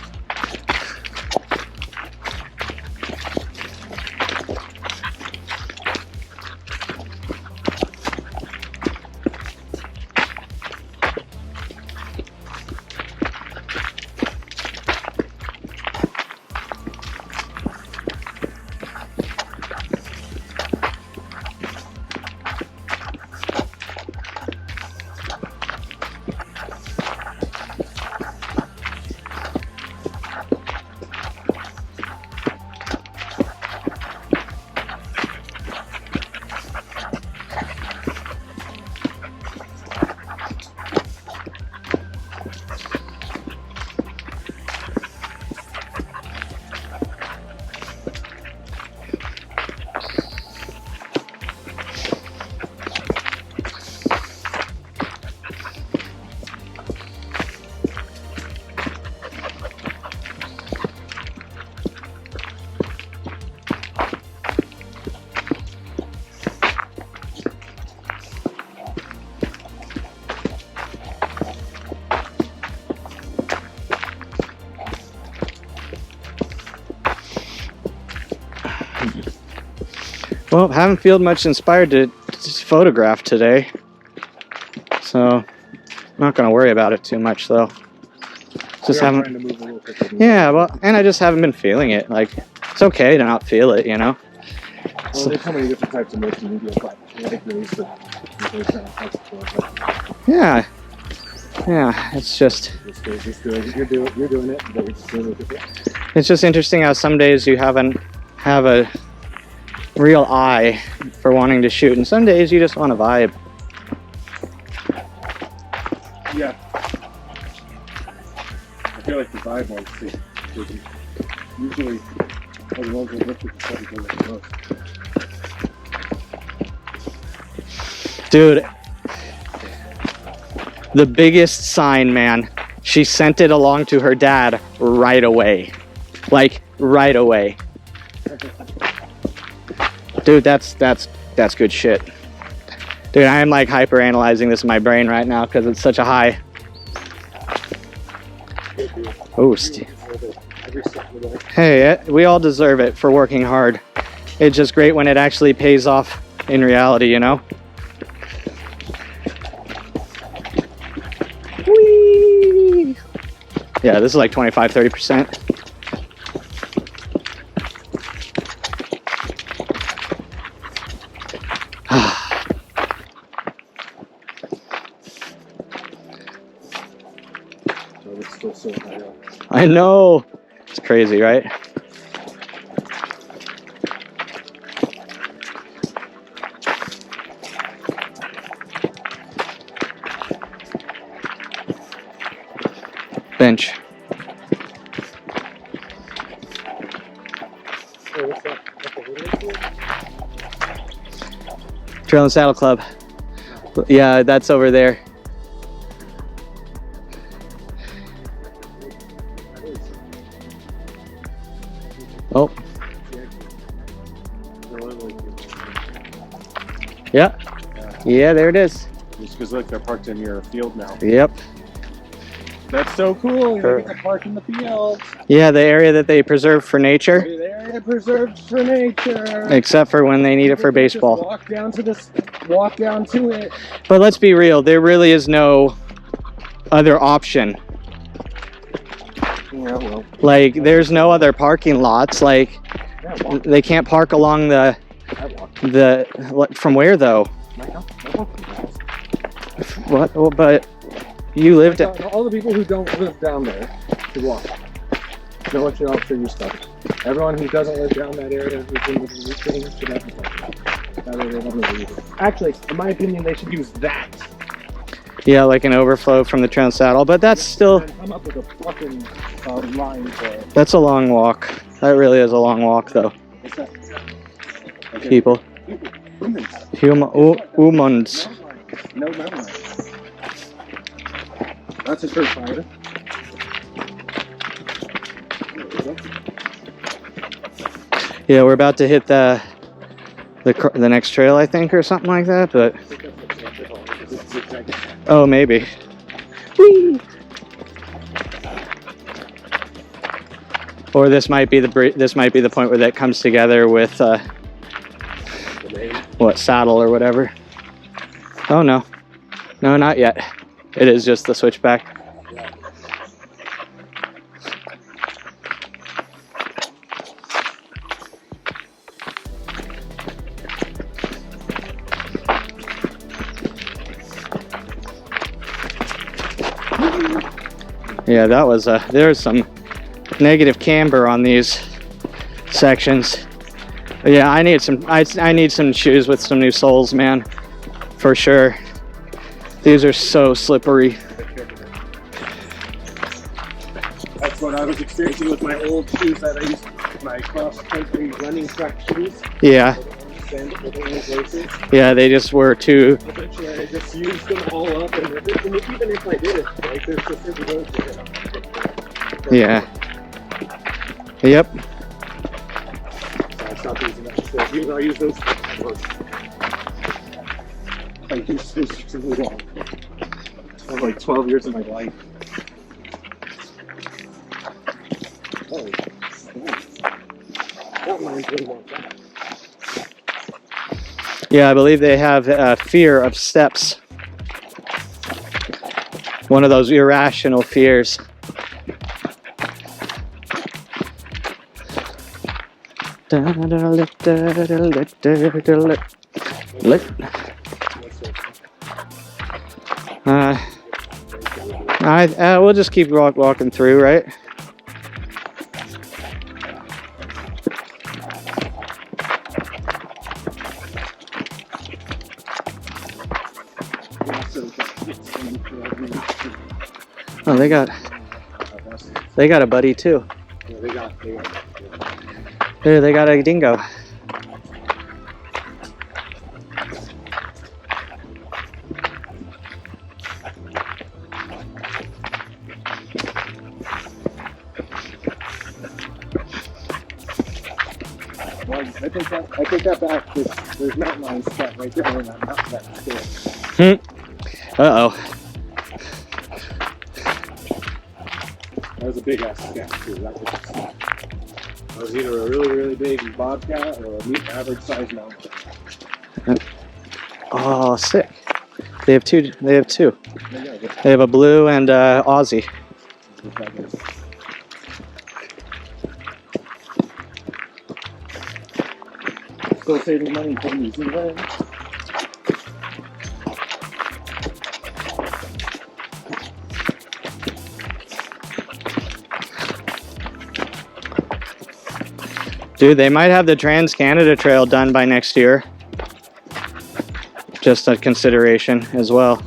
Well, haven't felt much inspired to photograph today, so I'm not gonna worry about it too much though. Just We are haven't. trying to move a little quicker. Yeah, well, and I just haven't been feeling it. Like, it's okay to not feel it, you know? Well, there's so many different types of multimedia categories that Yeah. Yeah, it's just... just do it. You're doing it, but it's doing it. It's just interesting how some days you have a real eye for wanting to shoot, and some days you just want to vibe. Yeah. I feel like the vibe ones too. Usually, the ones that look at the stuff go like most. Dude, the biggest sign, man. She sent it along to her dad right away. Like, right away. Dude, that's good shit. Dude, I am like hyper analyzing this in my brain right now because it's such a high. Oh, hey, we all deserve it for working hard. It's just great when it actually pays off in reality, you know? Whee! Yeah, this is like 25-30%. I know. It's crazy, right? Bench. Trail and Saddle Club. Yeah, that's over there. Oh. Yeah. Yeah, there it is. Just because look, they're parked in your field now. Yep. That's so cool. Sure. You're park in the field. Yeah, the area that they preserve for nature. The area preserved for nature. Except for when they need it for baseball. Just walk down to it. But let's be real, there really is no other option. Yeah, well. Like, there's no other parking lots. Like, they can't park along the from where though? What? Well, but you lived at all the people who don't live down there should walk. No one should offer you stuff. Everyone who doesn't live down that area who's in the thing should have to. Actually, in my opinion, they should use that. Yeah, like an overflow from the Trail and Saddle, but that's still. Come up with a fucking line for it. That's a long walk. That really is a long walk, though. What's that? Okay. People. Humans. No, never mind. That's a first fire. Yeah, we're about to hit the next trail, I think, or something like that. But oh, maybe. Whee! Or this might be the point where that comes together with what, Saddle or whatever. Oh no, no, not yet. It is just the switchback. Yeah, that was there's some negative camber on these sections. But yeah, I need some shoes with some new soles, man, for sure. These are so slippery. That's what I was experiencing with my old shoes that I used, my cross-country running track shoes. Yeah. Yeah, they just were too. Eventually, I just used them all up, and even if I did it, like there's just certain roads that Yeah. Yep. I stopped using that. Even though I use those, I used those for too long. I have like 12 years of my life. Oh, that reminds me of Yeah, I believe they have fear of steps. One of those irrational fears. We'll just keep walking through, right? Oh, they got a buddy too. There, they got a dingo. Well, I take that back. There's mountain lion stuff right there in that mountain back there. Uh-oh. That was a big ass scat too. That was either a really, really big bobcat or a average size mountain. Oh, sick. They have two. They have a blue and Aussie. Still saving money for New Zealand. Dude, they might have the Trans-Canada Trail done by next year. Just a consideration as well.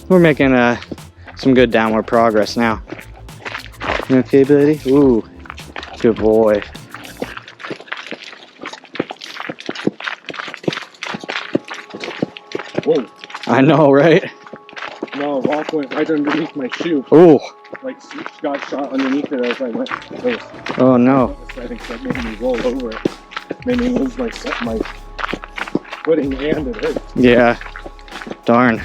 We're making some good downward progress now. You okay, buddy? Ooh, good boy. Whoa. I know, right? No, rock went right underneath my shoe. Ooh. Like, got shot underneath it as I went. Oh no. I think that made me roll over it. Made me lose my footing and it hurt. Yeah. Darn.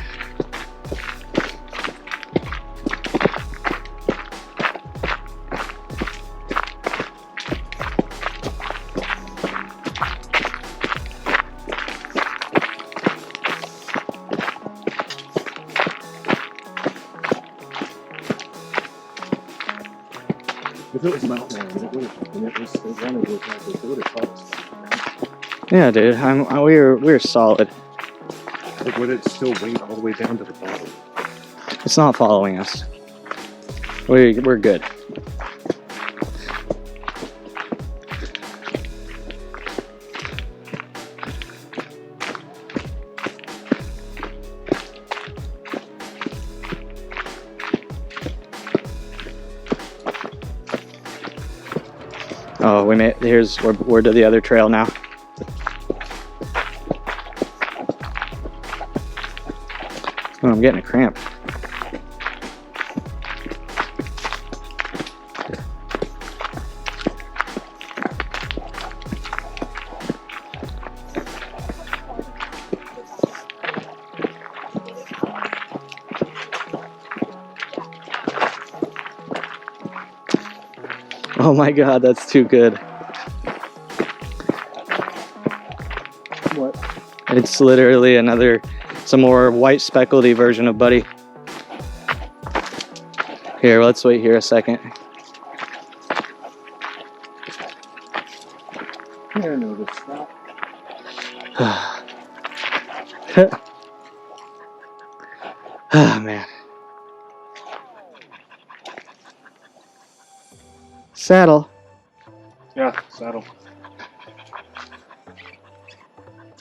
If it was mountain lion, it would have caught us. Yeah, dude. We're solid. Like, would it still wait all the way down to the bottom? It's not following us. We're good. Oh, we're to the other trail now. Oh, I'm getting a cramp. Oh my god, that's too good. What? It's literally some more white speckledy version of Buddy. Here, let's wait here a second. Here, no, this stop. Ah, man. Saddle. Yeah, saddle.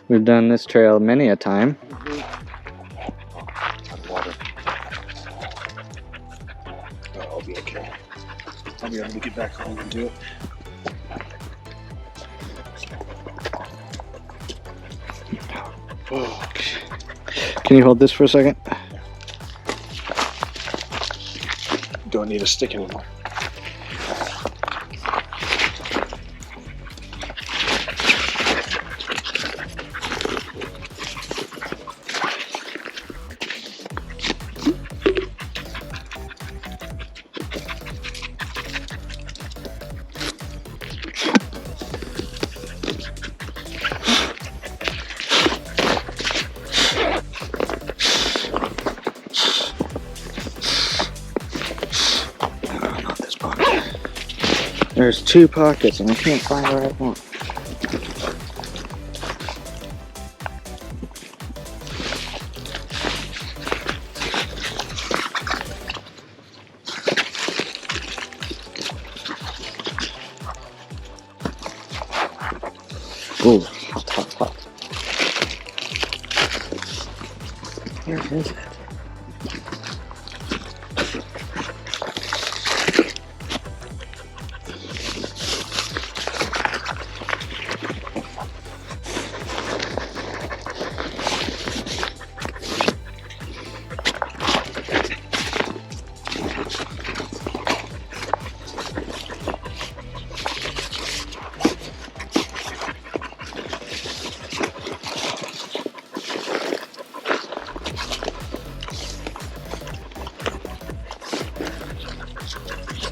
We've done this trail many a time. Water. Oh, I'll be okay. I'll be able to get back home and do it. Okay. Can you hold this for a second? Don't need a stick anymore. Not this pocket. There's 2 pockets and I can't find the right one. Ooh, hot, hot, hot. Where is it?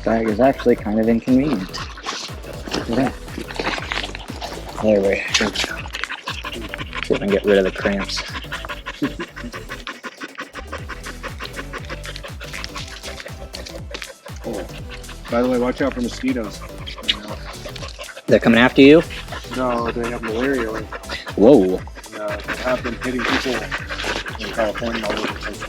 Bag is actually kind of inconvenient. Look at that. There we go. See if I can get rid of the cramps. By the way, watch out for mosquitoes. They're coming after you? No, they have malaria. Like, Whoa. they have been hitting people in California all over the place.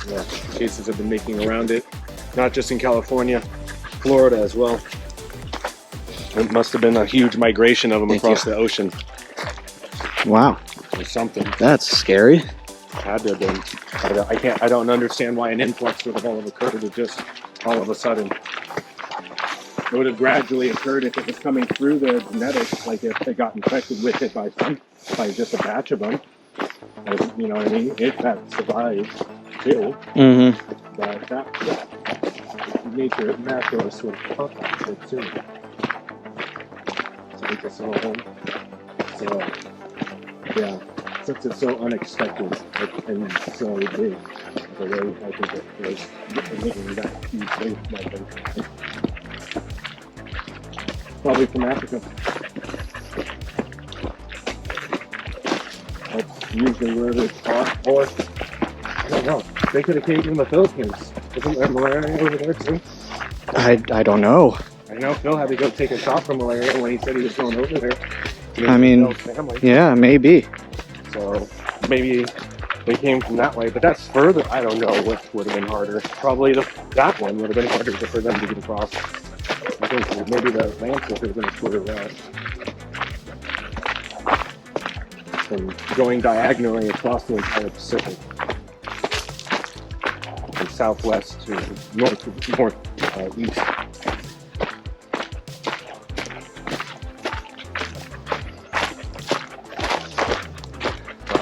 Yeah, cases have been making around it, not just in California, Florida as well. It must have been a huge migration of them across the ocean Wow. or something. That's scary. Had to have been. I don't understand why an influx would have all have occurred just all of a sudden. It would have gradually occurred if it was coming through their genetics, like if they got infected with it by just a batch of them. You know what I mean? If that survived too. Mm-hmm. But that nature, naturalists would have caught that shit too. So I guess so yeah, since it's so unexpected and so big, the way I think it was emitting that huge wave migration. Probably from Africa. That's usually where they caught, or I don't know. They could have came from the Philippines. Isn't there malaria over there too? I don't know. I know Phil had to go take a shot for malaria when he said he was going over there. I mean, yeah, maybe. So maybe they came from that way, but that's further. I don't know what would have been harder. Probably that one would have been harder for them to get across. I think maybe the Atlantic would have been shorter route. From going diagonally across the entire Pacific. From southwest to east.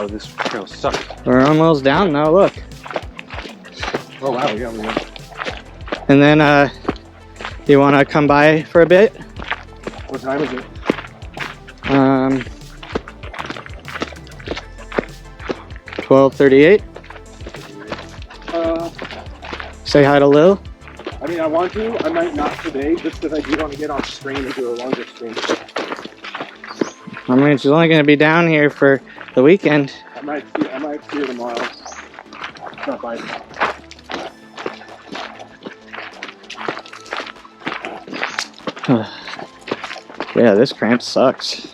Oh, this trail sucks. We're almost down now, look. Oh wow, yeah, we went. And then, you want to come by for a bit? What time is it? 12:38. Say hi to Lil. I mean, I want to. I might not today, just because I do want to get on stream and do a longer stream. I mean, she's only going to be down here for the weekend. I might see her tomorrow. Not by. Yeah, this cramp sucks.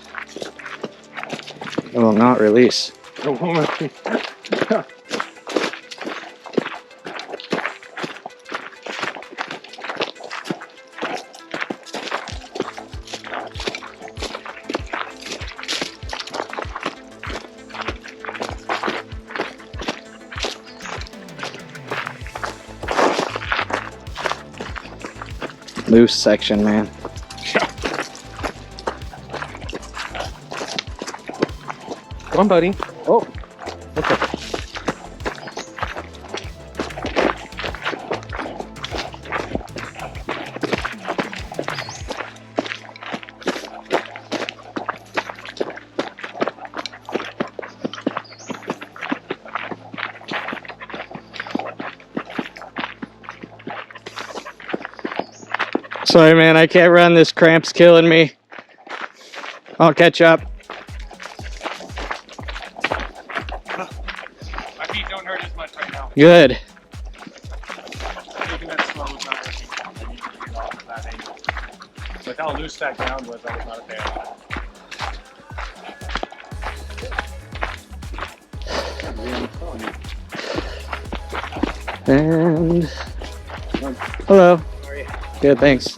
It will not release. The woman. loose section, man. Come on, buddy. Oh, okay. Sorry, man, I can't run. This cramp's killing me. I'll catch up. My feet don't hurt as much right now. Good. Taking that slow was not working. I need to get off of that angle. With how loose that ground was, I was not a fan of that. And hello. How are you? Good, thanks.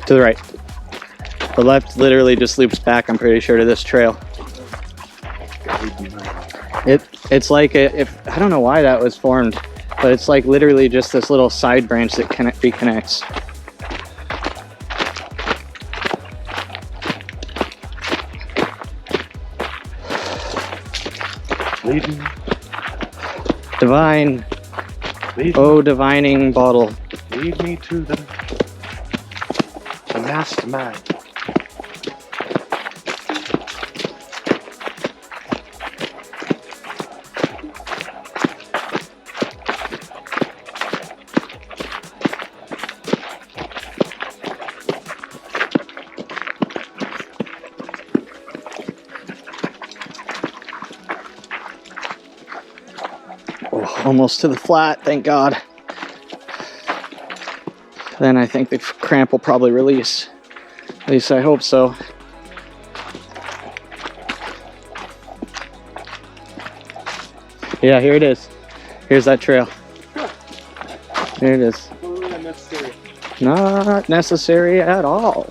To the right. The left literally just loops back, I'm pretty sure, to this trail. It's like if I don't know why that was formed, but it's like literally just this little side branch that reconnects. Lead me. Divine. Lead Oh, divining bottle. Lead me to the mastermind. Oh, almost to the flat, thank God. Then I think the cramp will probably release. At least I hope so. Yeah, here it is. Here's that trail. Here it is. Not necessary at all.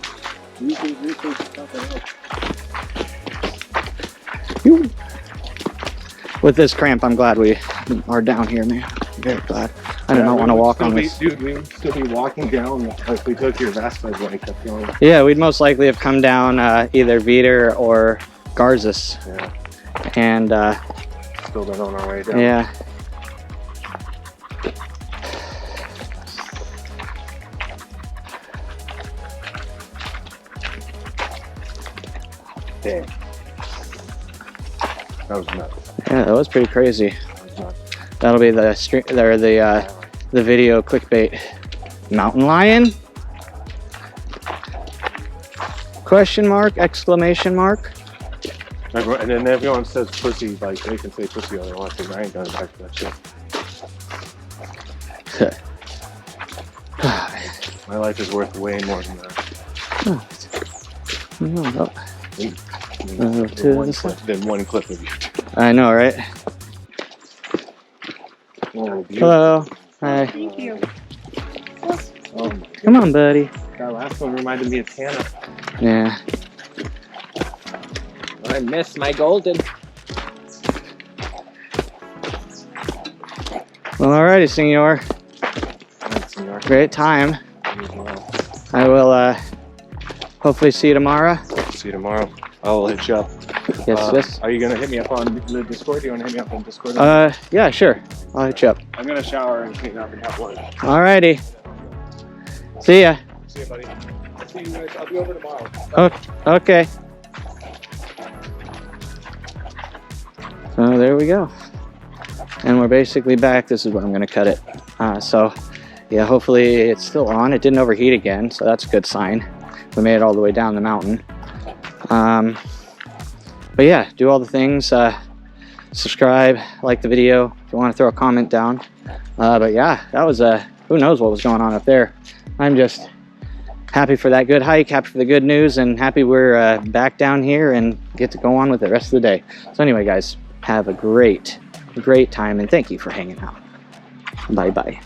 Phew. With this cramp, I'm glad we are down here, man. I'm very glad. I do not want to walk on this. Dude, we would still be walking down if we took your Vespa like kept going. Yeah, we'd most likely have come down either Veeder or Garzus. Yeah. And Still been on our way down. yeah. Damn. That was nuts. Yeah, that was pretty crazy. That was nuts. That'll be the stream or the video clickbait. Mountain lion? Question mark? Exclamation mark? And then everyone says pussy, like they can say pussy all they want to. I ain't going back to that shit. My life is worth way more than that. Oh. Than one clip of you. I know, right? Oh, Hello. Hi. Thank you. Oh, Come on, buddy. that last one reminded me of Tana. Yeah. I missed my golden. Well, alrighty, senor. Thanks, senor. Great time. You as well. I will hopefully see you tomorrow. See you tomorrow. I'll hit you up. Yes. Are you gonna hit me up on the Discord? Do you wanna hit me up on Discord? Yeah, sure. I'll hit you up. I'm gonna shower and clean up and have lunch. Alrighty. See ya. See you, buddy. I'll see you guys. I'll be over tomorrow. Okay. So there we go. And we're basically back. This is where I'm going to cut it. So yeah, hopefully it's still on. It didn't overheat again, so that's a good sign. We made it all the way down the mountain. But yeah, do all the things. Subscribe, like the video if you want to throw a comment down. But yeah, that was who knows what was going on up there. I'm just happy for that good hike, happy for the good news, and happy we're back down here and get to go on with the rest of the day. So anyway, guys, have a great time, and thank you for hanging out. Bye-bye.